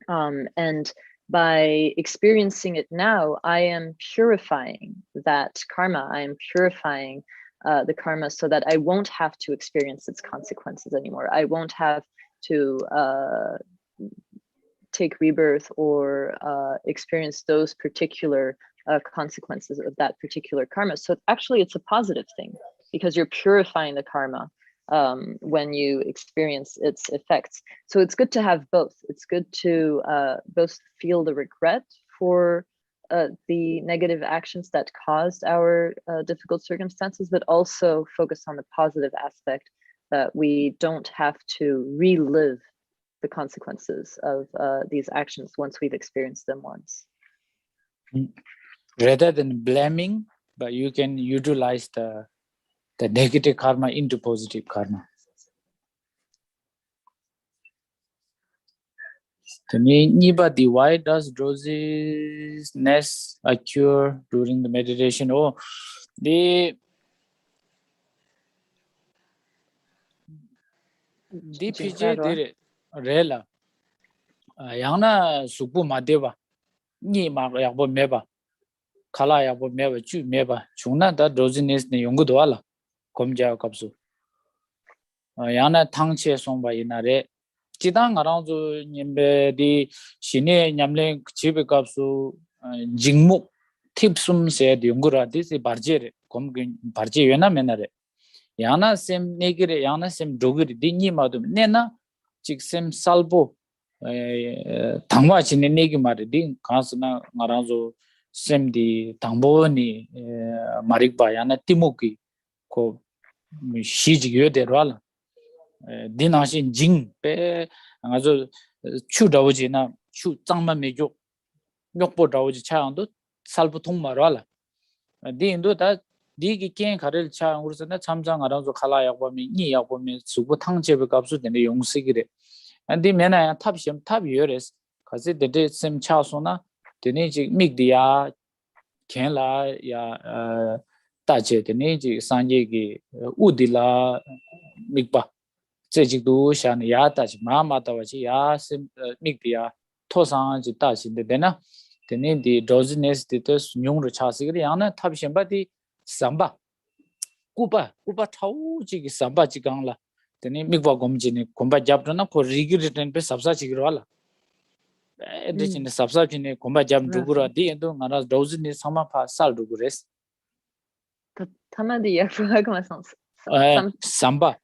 And by experiencing it now, I am purifying that karma. I am purifying the karma so that I won't have to experience its consequences anymore. I won't have to take rebirth or experience those particular consequences of that particular karma. So actually it's a positive thing, because you're purifying the karma when you experience its effects. So it's good to have both. It's good to both feel the regret for the negative actions that caused our difficult circumstances, but also focus on the positive aspect that we don't have to relive the consequences of these actions once we've experienced them once. Rather than blaming, but you can utilize the negative karma into positive karma. Why does drowsiness occur during the meditation? Oh, the PJ did it. Rela. Yana supu madeva. Ni ma yabo meba. Kala yabo meba. Chu meba. Chuna da drowsiness ne yungu doala. Komja kapsu. Yana tangche songba inare. Chidang around nyembe di shine nyamle chibe kapsu jingmuk tipsum se yungura this barjere kom barje yena menare. Yana sem negire yana sem dogiri di ni madu nena chik sem salbo tangwa chine negi mare di kansna ngaranzo sem di tangbo ni marikba yana timuki ko shiji yode rwala dinashin jing pe ngazo chu dawji na chu changma mejo nyokpo dawji chaangdo salbo thongma rwala di indo da 디기 ken 가를 차 우르서나 참장 알아서 칼라야 보면 니 약보면 수고 탕제베 값수 되는 용식이래 안디 메나야 탑시험 탑이어레스 가지 데데 셈 차소나 데네지 믹디야 켄라 야 따제 데네지 산제기 우딜라 믹바 제직도 샤는 야 따지 마마다와지 야셈 믹디야 토상지 따신데 되나 데네디 drowsiness 디토스 뇽로 차시그리 야나 탑시험바디 samba kupa thauji samba chigangla teni mikwa gomjini komba jabna ko rigiriten pe sabsa chigirwala edichin sabsa chine komba jab dugura di endo ngara drowsiness sama pa sal dugures tamadi yakwa sens samba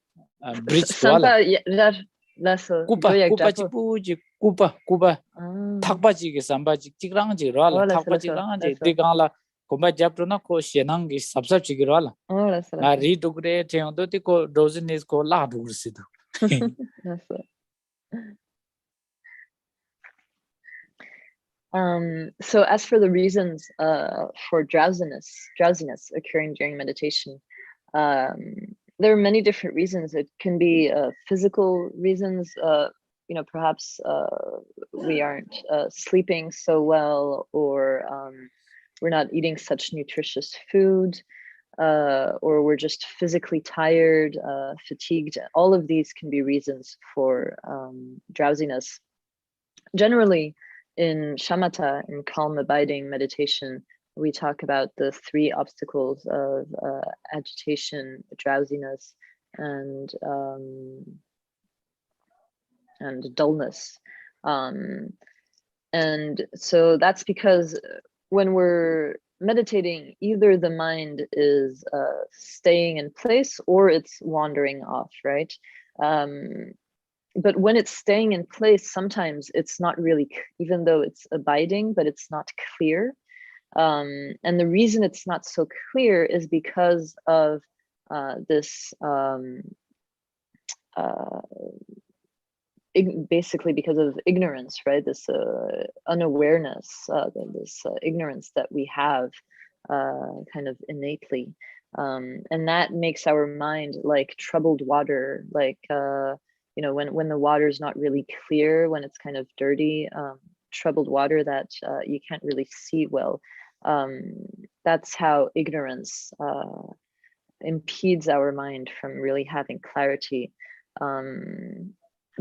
bridge samba laso kupa chipuji kupa thakbaji ge samba chigrang jirwala thakbaji grang je digangla komba japrona ko shenangi sabsab chigirwala na ri dugre theondo ti ko drowsiness ko la dugursidu so as for the reasons for drowsiness occurring during meditation, there are many different reasons. It can be physical reasons, perhaps we aren't sleeping so well, or we're not eating such nutritious food, or we're just physically tired, fatigued. All of these can be reasons for drowsiness. Generally, in shamatha, in calm abiding meditation, we talk about the three obstacles of agitation, drowsiness, and dullness. And so that's because when we're meditating, either the mind is staying in place or it's wandering off, right? But when it's staying in place, sometimes it's not really, even though it's abiding, but it's not clear. And the reason it's not so clear is because of this basically because of ignorance, right? This unawareness, this ignorance that we have kind of innately. And that makes our mind like troubled water, like, you know, when the water is not really clear, when it's kind of dirty, troubled water that you can't really see well. That's how ignorance impedes our mind from really having clarity.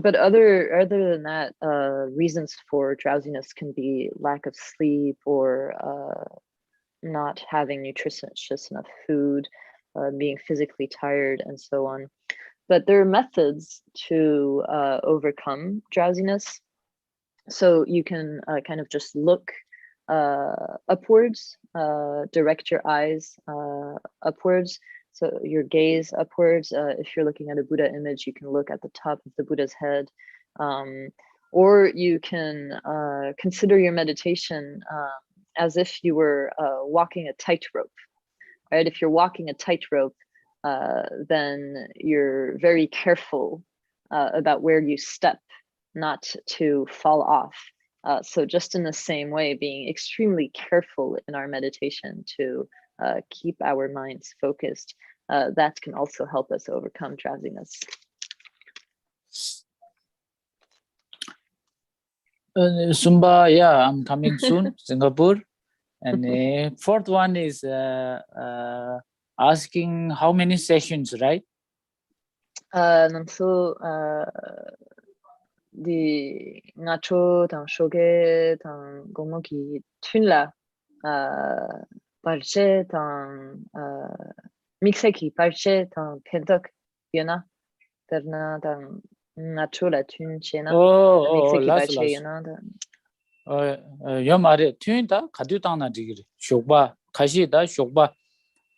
But other than that, reasons for drowsiness can be lack of sleep or not having nutritious enough food, being physically tired, and so on. But there are methods to overcome drowsiness. So you can kind of just look upwards, direct your eyes upwards. So your gaze upwards. If you're looking at a Buddha image, you can look at the top of the Buddha's head. Or you can consider your meditation as if you were walking a tightrope, right? If you're walking a tightrope, then you're very careful about where you step, not to fall off. So just in the same way, being extremely careful in our meditation to keep our minds focused, that can also help us overcome drowsiness. Sumba, yeah, I'm coming soon, Singapore. And fourth one is asking how many sessions, right? So the nacho tang shoge tang gomoki tunla parche tang mixeki parche tang pentok yana terna tang nacho la tun chena mixeki parche yana yo mare tun da kadu tang na digiri shokba kashi da shokba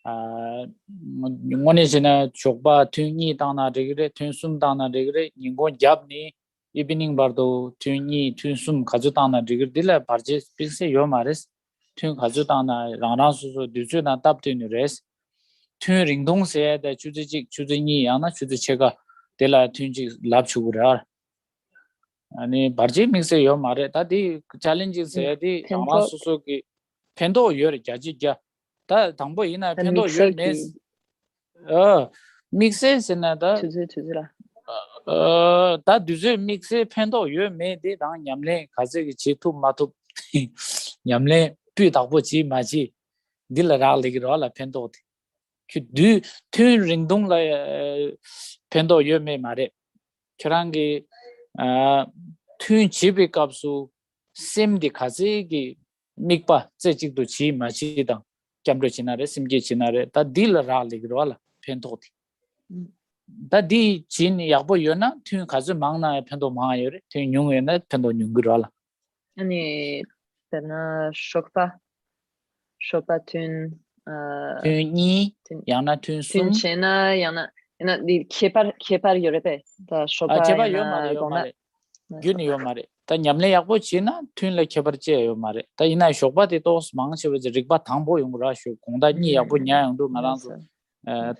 ngone jena shokba tun ni tang na digiri tun sum tang na digiri ningo jab ni evening bardo tun ni tun sum kaju tang na digiri dila parche pixse yo mares tun kaju tang na rang rang su su du na tap tun res tun ring dong se da chu ji ni yang na chu chega dela tun ji lab chu gur 아니 바르지 믹스 요 말에 다디 챌린지스 해디 아마 소소기 펜도 요리 자지자 다 당보 이나 펜도 요 메스 믹스에스나다 투즈라 다 두즈 믹스 펜도 요 메디 당 냠레 가지기 지투 마투 냠레 삐다보지 마지 딜라라리기로라 펜도 그두 튼 링동라 펜도 요 메 말에 결한기 튼 집에 값수 셈디 가지기 믹바 제직도 지 마시다 camro chinare simge chinare ta dil ra ligroala pentot ta di chin yabo yona thun khazu mangna pendo ma yore thun nyung yona pendo nyungroala ani tena shokpa tun thun ni yana thun sum tun chena yana di kepar yorebe ta shokpa cheba yo mare gyuni yo mare ta nyamle yabo china thun le kebar che yo mare ta ina shokpa de tos mang che rigba thangbo yungra shu kongda ni yabo nya yangdo marang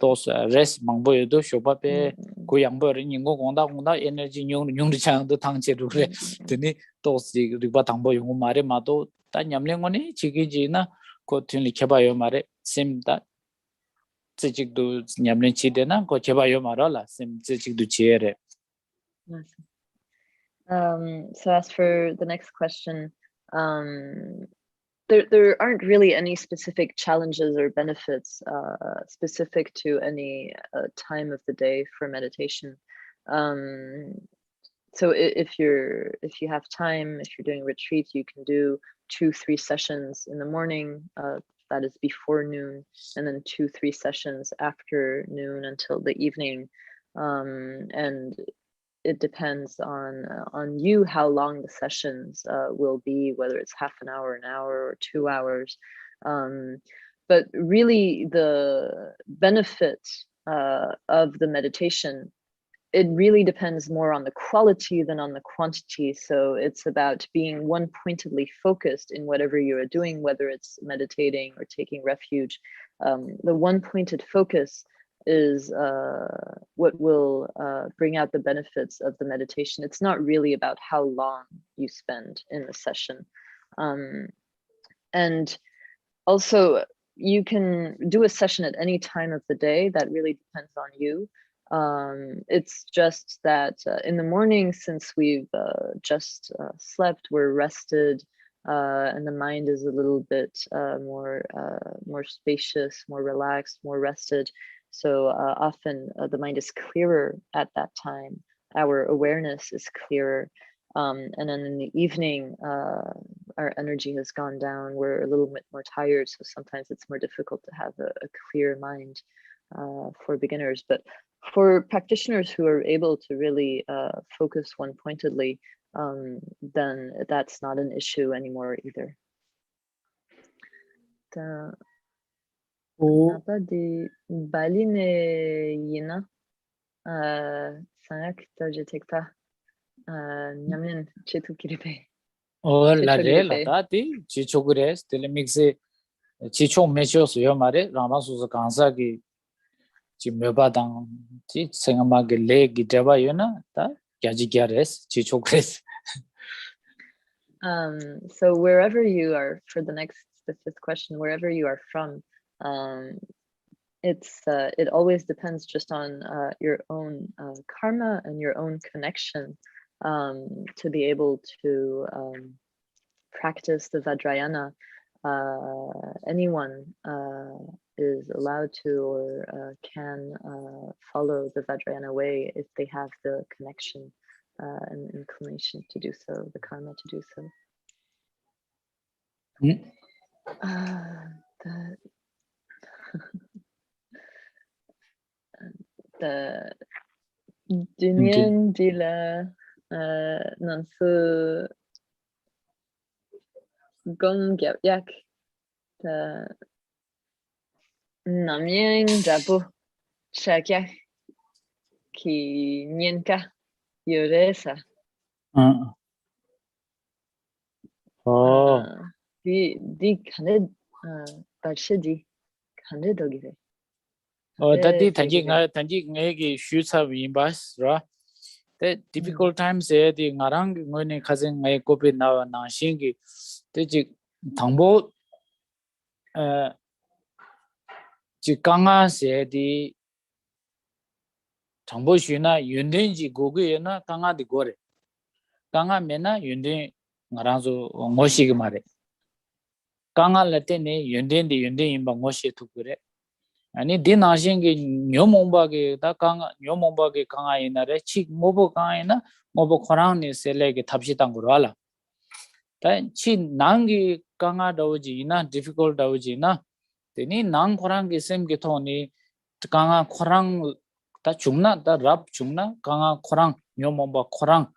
tos res mangbo yodo shokpa pe ko yangbo ri ningo kongda energy nyung changdo thangche ru re tini tos rigba thangbo yung mare ma to ta nyamle ngone chigi ji na ko thun le keba yo mare sim ta chik du nyamle chi de na ko keba yo mara la sim chik du chi re. So as for the next question, there aren't really any specific challenges or benefits specific to any time of the day for meditation. So if you have time, if you're doing retreat, you can do 2-3 sessions in the morning, that is before noon, and then 2-3 sessions after noon until the evening, and it depends on you how long the sessions will be, whether it's half an hour, or 2 hours. But really the benefit of the meditation it really depends more on the quality than on the quantity. So it's about being one-pointedly focused in whatever you are doing, whether it's meditating or taking refuge. The one-pointed focus is what will bring out the benefits of the meditation. It's not really about how long you spend in the session. And also, you can do a session at any time of the day. That really depends on you. It's just that in the morning, since we've just slept, we're rested, and the mind is a little bit more spacious, more relaxed, more rested. So often the mind is clearer at that time. Our awareness is clearer. And then in the evening, our energy has gone down. We're a little bit more tired. So sometimes it's more difficult to have a clear mind for beginners. But for practitioners who are able to really focus one-pointedly, then that's not an issue anymore either. Kenapa di Bali ne yina sangat terjadi nyamin cetu kiripe. Oh, la re la ta ti chichogres tele mixe chicho mecho suyo mare rama suza kansa ki chi meba dang chi sengama ge le gi deba yona ta gyaji gyares chichogres. So wherever you are, for the fifth question, wherever you are from, it always depends just on your own karma and your own connection to be able to practice the Vajrayana. Anyone is allowed to or can follow the Vajrayana way if they have the connection and inclination to do so, the karma to do so. The Dunyan Dila Nansu Gom Gyap Yak the Namyang Jabu Shakyak Ki Nyenka Yoresa. Oh. Di Khaned Barshidi Khaned Dogire. Oh, tadi tanji ngai ki shucha wimbas ra. The difficult times di ngarang ngone khazeng ngai kopi na na shingi te ji thangbo ji kanga se di thangbo shuna yunden ji gogu na kanga di gore. Kanga mena yunden ngarang zo ngoshi gi mare. Kanga late ne yunden imba ngoshi tu gore. 아니 디나싱게 뇨몽바게 다 강아 뇨몽바게 강아이나레 치 모보 강아이나 모보 코랑니 셀레게 탑시당 거라라 다치 난기 강아 다우지나 difficult 다우지나 데니 난 코랑게 셈게 토니 강아 코랑 다 중나 다랍 중나 강아 코랑 뇨몽바 코랑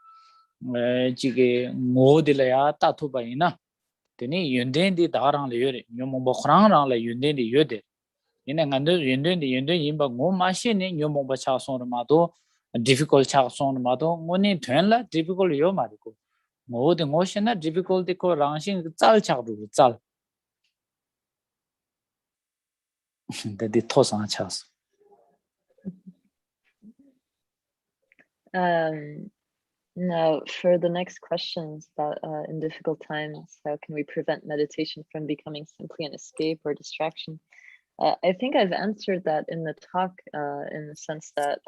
지게 모딜야 따투바이나 데니 윤덴디 다랑 레요레 뇨몽바 코랑랑 레 윤덴디 요데 ina ngando yenden yimba ngo machine nyomo ba cha son ma do difficult cha son ma do ngoni thwenla difficult yo ma ko ngo de ngo shena difficult ko rangsing zal cha du zal de de to sang cha. Now for the next questions about in difficult times, how can we prevent meditation from becoming simply an escape or distraction? I think I've answered that in the talk in the sense that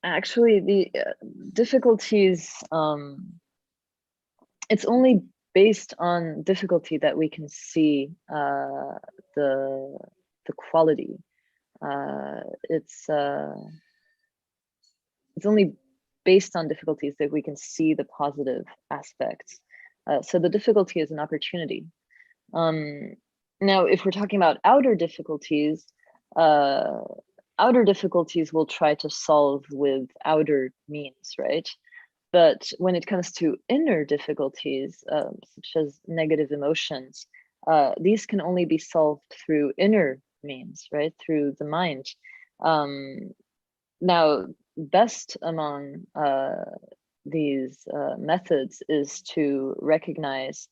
actually the difficulties, it's only based on difficulty that we can see the quality. It's only based on difficulties that we can see the positive aspects. So the difficulty is an opportunity. Now, if we're talking about outer difficulties we'll try to solve with outer means, right? But when it comes to inner difficulties, such as negative emotions, these can only be solved through inner means, right? Through the mind. Now, best among these methods is to recognize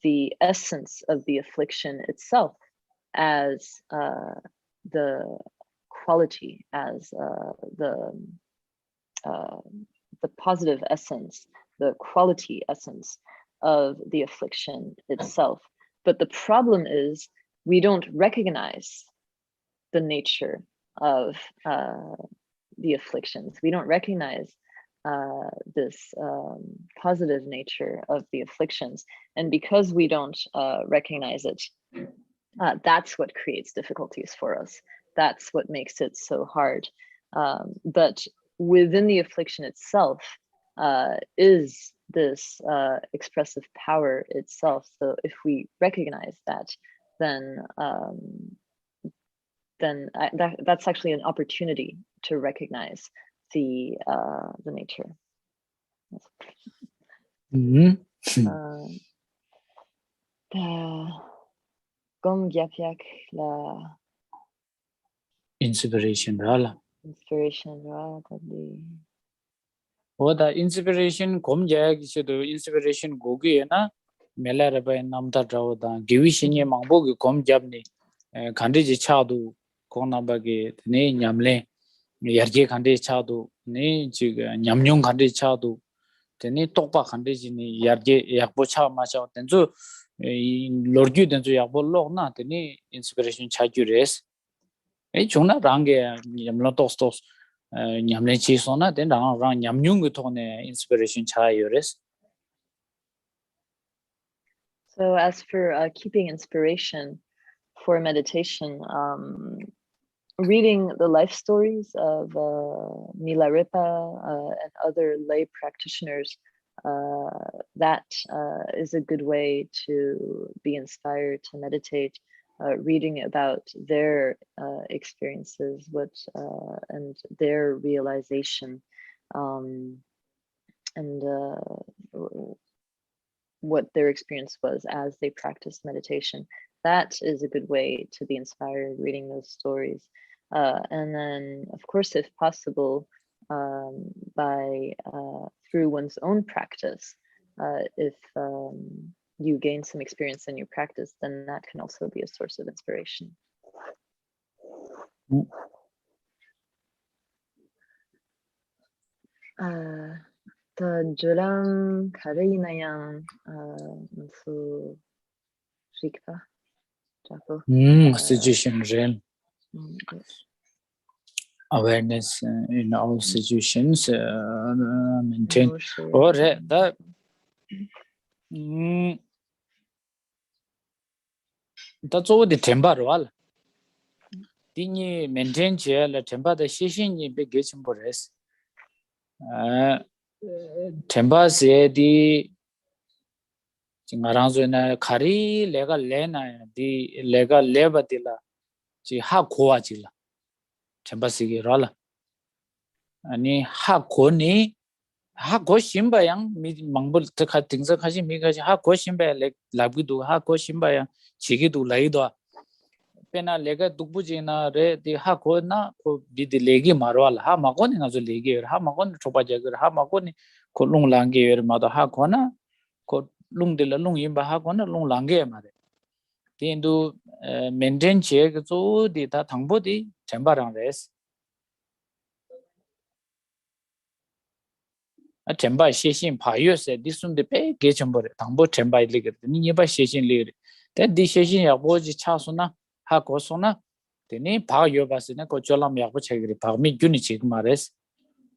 the essence of the affliction itself as the quality, as the positive essence, the quality essence of the affliction itself. But the problem is we don't recognize the nature of the afflictions. We don't recognize this positive nature of the afflictions. And because we don't recognize it, that's what creates difficulties for us. That's what makes it so hard. But within the affliction itself is this expressive power itself. So if we recognize that, then that's actually an opportunity to recognize the nature. La inspiration rala. Inspiration rala tadi. Oda inspiration komja gisedo inspiration gogi na melara ba namta draw da givishinye mangbo gi komjabni khandi ji chadu kona ba ge ne nyamle yarge khandi chadu ne ji nyamnyong khandi chadu tene tokpa khandi ji ni yarge yakbo cha ma cha tenzu lorgyu tenzu yakbo log na tene inspiration chaju res chungna range nyamlo tos nyamlen chi sona den rang nyamnyung gi tone inspiration cha yores. So as for keeping inspiration for meditation, reading the life stories of Milarepa and other lay practitioners, that is a good way to be inspired to meditate. Reading about their experiences, and their realization, and what their experience was as they practiced meditation. That is a good way to be inspired, reading those stories. And then, of course, if possible, through one's own practice, if you gain some experience in your practice, then that can also be a source of inspiration. The Juram Karina Su Rikpa Japo. Situation ren. Awareness in all situations maintain or that that's all the temper wall tini maintain che la temper the shishin ni be getting bores temper se di jingarang na khari lega lena di lega leba dila ji ha khoa jila temper se rola ani ha khoni ha go shimba yang mi mangbul ta kha tingsa khaji mi ga ha go shimba le labgi du ha go shimba yang chigi du lai do pena lega dukbu jina re di ha go na ko bi di legi marwal ha ma go ni na zo legi ha ma go ni chopa jagar ha ma go ni ko lung langi er ma da ha go na ko lung de la lung yimba ha go na lung langi ma de di ndu maintain che ge zo di ta thangbo di chambarang res temba sheshin payo se disum de pe gechambore tangbo temba ile ni yeba sheshin le de di sheshin ya boji chasuna ha kosuna teni pa yobas ne ko cholam ya bo chegri pa mi gyuni chig mares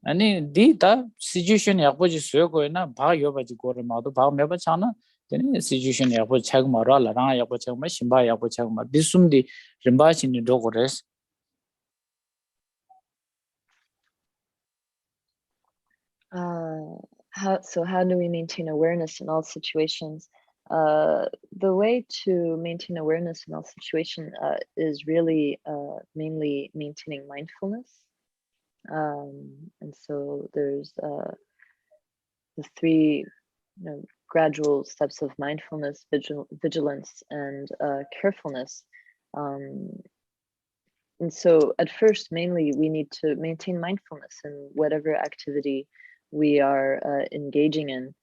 ani di ta situation ya boji soyo ko na ba yobaji gore ma do ba meba chana teni situation ya bo chag mara la ra ya bo chag ma shimba ya bo chag ma disum di rimba chin ni do gores. How do we maintain awareness in all situations? The way to maintain awareness in all situations is really mainly maintaining mindfulness. And so there's the three gradual steps of mindfulness, vigilance, and carefulness. And so at first, mainly, we need to maintain mindfulness in whatever activity we are engaging in,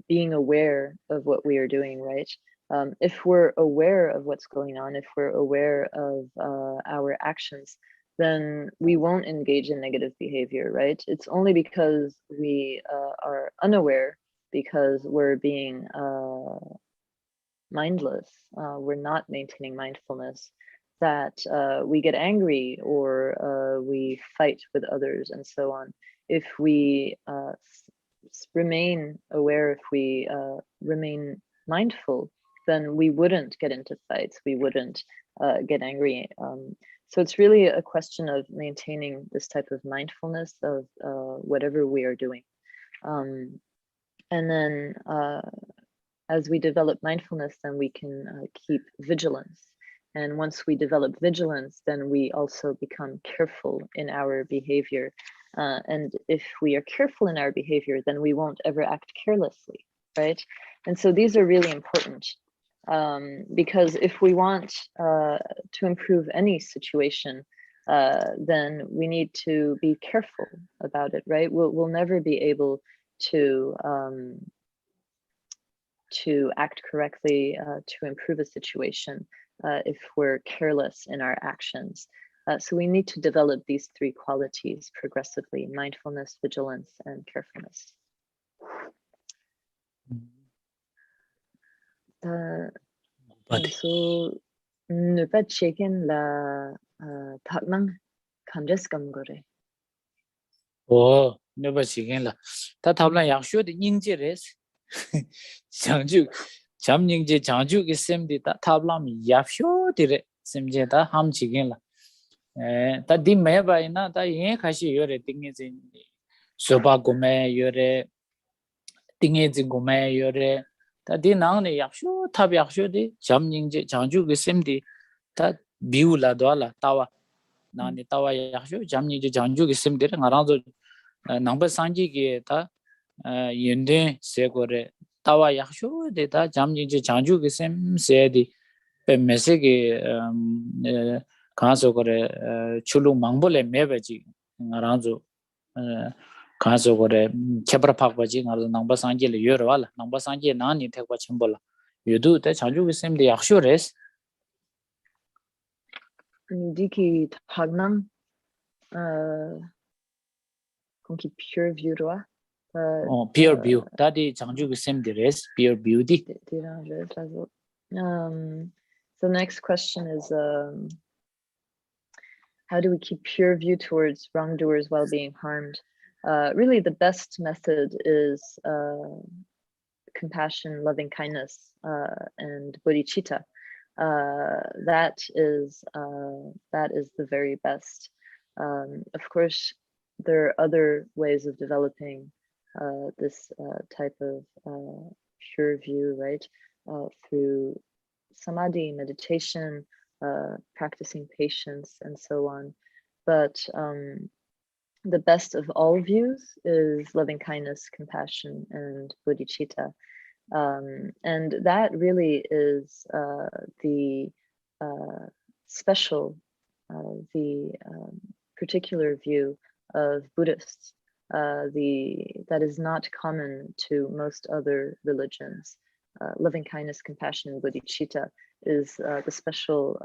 being aware of what we are doing, right? If we're aware of what's going on, if we're aware of our actions, then we won't engage in negative behavior, right? It's only because we are unaware, because we're being mindless, we're not maintaining mindfulness, that we get angry or we fight with others and so on. If we remain aware, if we remain mindful, then we wouldn't get into fights, we wouldn't get angry. So it's really a question of maintaining this type of mindfulness of whatever we are doing. And then as we develop mindfulness, then we can keep vigilance. And once we develop vigilance, then we also become careful in our behavior. And if we are careful in our behavior, then we won't ever act carelessly, right? And so these are really important, because if we want to improve any situation, then we need to be careful about it, right? We'll never be able to act correctly, to improve a situation, if we're careless in our actions. So we need to develop these three qualities progressively: mindfulness, vigilance, and carefulness. So ne pas checken la thaknang kandes kam gore. Oh, never chicken la. That tabla yakshu the ninja Changju Chamning Changju is same data tablam yapsho dire simje da ham chicken la. That di me by na that yen kashi yore thing is in soba gome yore thing is gome yore that di nang ne yapsho tab yaksho di Chamning Changju is same di that view la dola tawa nani tawa yaksho Chamning Changju is same dire ngaranzo number sanji ge ta yende se gore tawa yaksho de ta jamji janju ge sem se di pe mese ge khaso gore chulu mangbole mebeji ngaranzo khaso gore chebra phakbaji ngar nangba sanje le yor wala nangba sanje nani thekwa chimbola yudu ta janju ge sem de yaksho res Diki thagnam konki pure view roa. Pure view. That is Changju same the rest, pure beauty. So next question is, how do we keep pure view towards wrongdoers while being harmed? Really, the best method is compassion, loving kindness, and bodhicitta. That is the very best. Of course, there are other ways of developing this type of pure view, right? Through samadhi, meditation, practicing patience, and so on. But the best of all views is loving kindness, compassion, and bodhicitta. And that really is the special, the particular view of Buddhists. That is not common to most other religions. Loving kindness, compassion, and bodhicitta is the special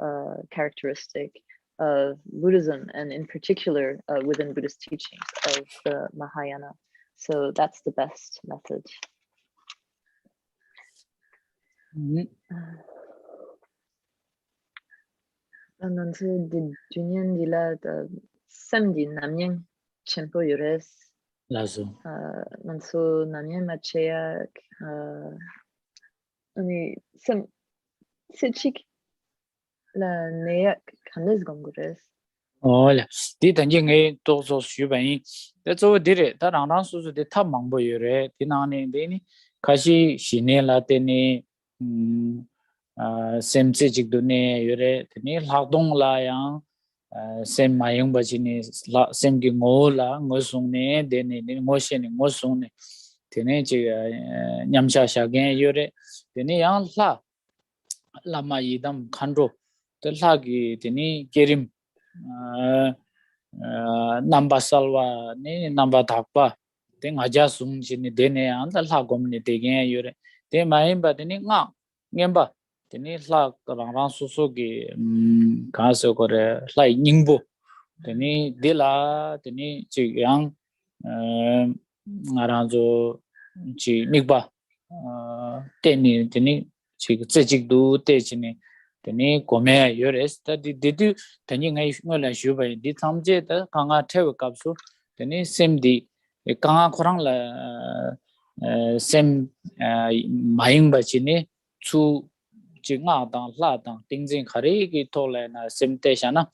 characteristic of Buddhism, and in particular within Buddhist teachings of the Mahayana. So that's the best method. Nanti di dunia dila samedi namyang cempo yures. Lazo. Nanti namyang maceak ani sem sechik la neyak kandes gongures. Oh, la. Di tanjing e tozo shubayin. That's all did it. That around so the top mambo yure. Dinani deni kashi shine la teni semse jikdune yure teni lakdong la yang sem mayung bachini sem ki ngo la ngo sungne deni ngo shene ngo sungne teni chi nyamsha shagen yure teni yang la lama yidam khandro the la gi teni kerim number salwa ni number thakpa te ngaja sung chini dene anda la gomni te gen yure te mai ba ni nga ngemba teni la rang su su gi ka so kore la ningbo teni de la teni chi yang ngaranjo chi Migmar teni chi chik du te chini teni kome yores ta di teni ngai ngola shubai di thamje ta kanga thew kapsu teni sem di kanga khorang la sem maing ba chini chu jinga dang la dang tingjing khari ki tole na sem te shana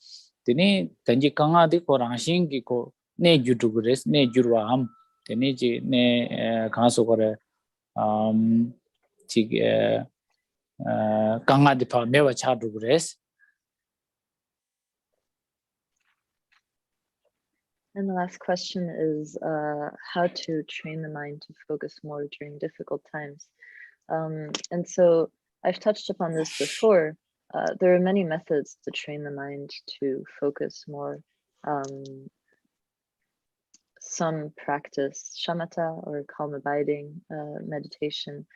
teni tanji kanga di korang sing ki ko ne jutugres ne jurwa am teni ji ne khaso kore chi kanga di pa mewa chadugres. And the last question is how to train the mind to focus more during difficult times. And so I've touched upon this before. There are many methods to train the mind to focus more. Some practice shamatha or calm abiding meditation,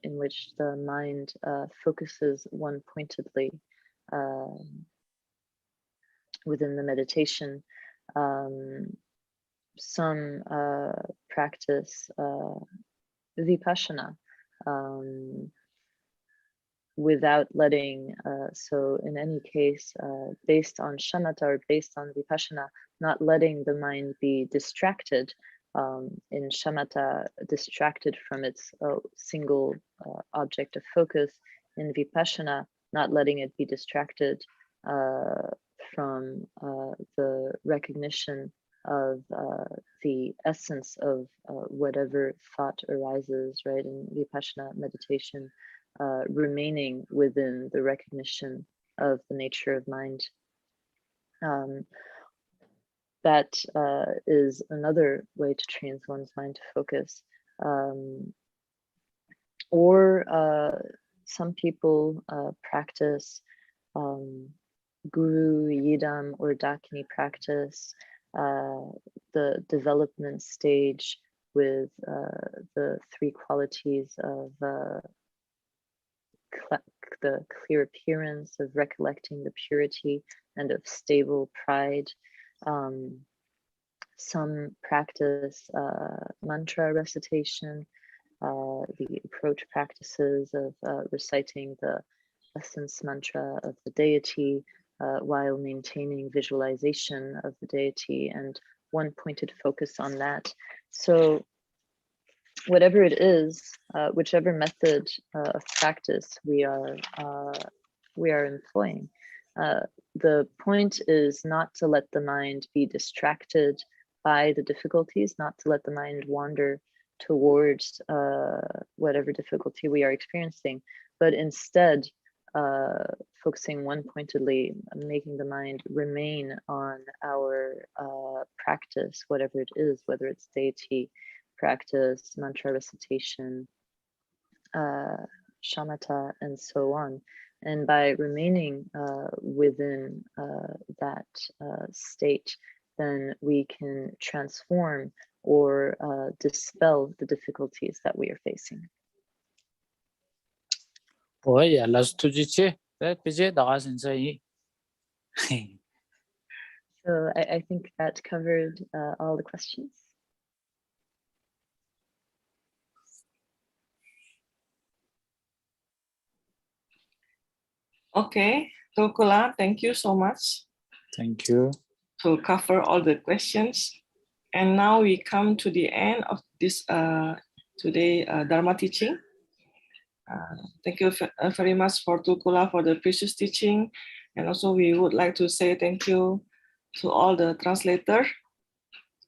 in which the mind focuses one pointedly within the meditation. Some practice vipassana without letting, so in any case, based on shamatha or based on vipassana, not letting the mind be distracted. In shamatha, distracted from its single object of focus. In vipassana, not letting it be distracted from the recognition of the essence of whatever thought arises, right? In vipassana meditation, remaining within the recognition of the nature of mind. That is another way to train one's mind to focus. Or some people practice Guru, Yidam, or Dakini practice, the development stage with the three qualities of the clear appearance, of recollecting the purity, and of stable pride. Some practice mantra recitation, the approach practices of reciting the essence mantra of the deity while maintaining visualization of the deity and one pointed focus on that. So whatever it is, whichever method of practice we are employing, the point is not to let the mind be distracted by the difficulties, not to let the mind wander towards whatever difficulty we are experiencing, but instead focusing one pointedly, making the mind remain on our practice, whatever it is, whether it's deity practice, mantra recitation, shamatha, and so on. And by remaining within that state, then we can transform or dispel the difficulties that we are facing. Oh yeah, let's do it. So I think that covered all the questions. Okay, Tulku, thank you so much. Thank you. To cover all the questions. And now we come to the end of this today Dharma teaching. Thank you very much for Tulku for the precious teaching. And also we would like to say thank you to all the translators,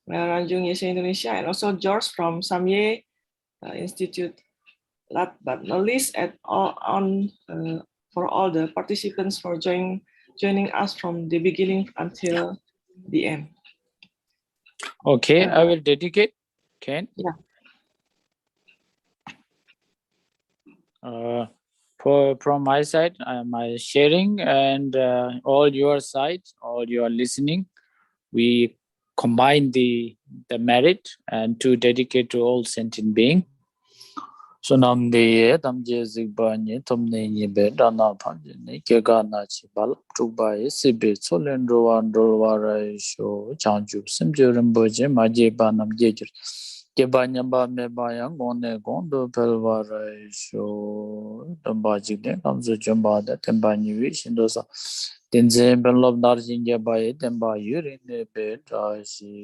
Ranjung Yeshe Indonesia, and also George from Samye Institute. Last but not least, for all the participants for joining us from the beginning until the end. Okay, I will dedicate. Ken? Yeah. from my side, my sharing and all your side, all your listening, we combine the merit and to dedicate to all sentient being. So nam de tam je zigba ni tom ne ni be dana phan ni ke ga na chi bal tu ba ye se be so len ro wa ra sho chang ju sim je ram bo je ma je ba nam je ju ke ba nya ba me ba ya ngon ne gon do pel wa ra sho tam ba ji de kam zo jom ba da tem ba ni wi shin do sa ten je ben lob dar jin ge ba ye tem ba yu ri ne be ta shi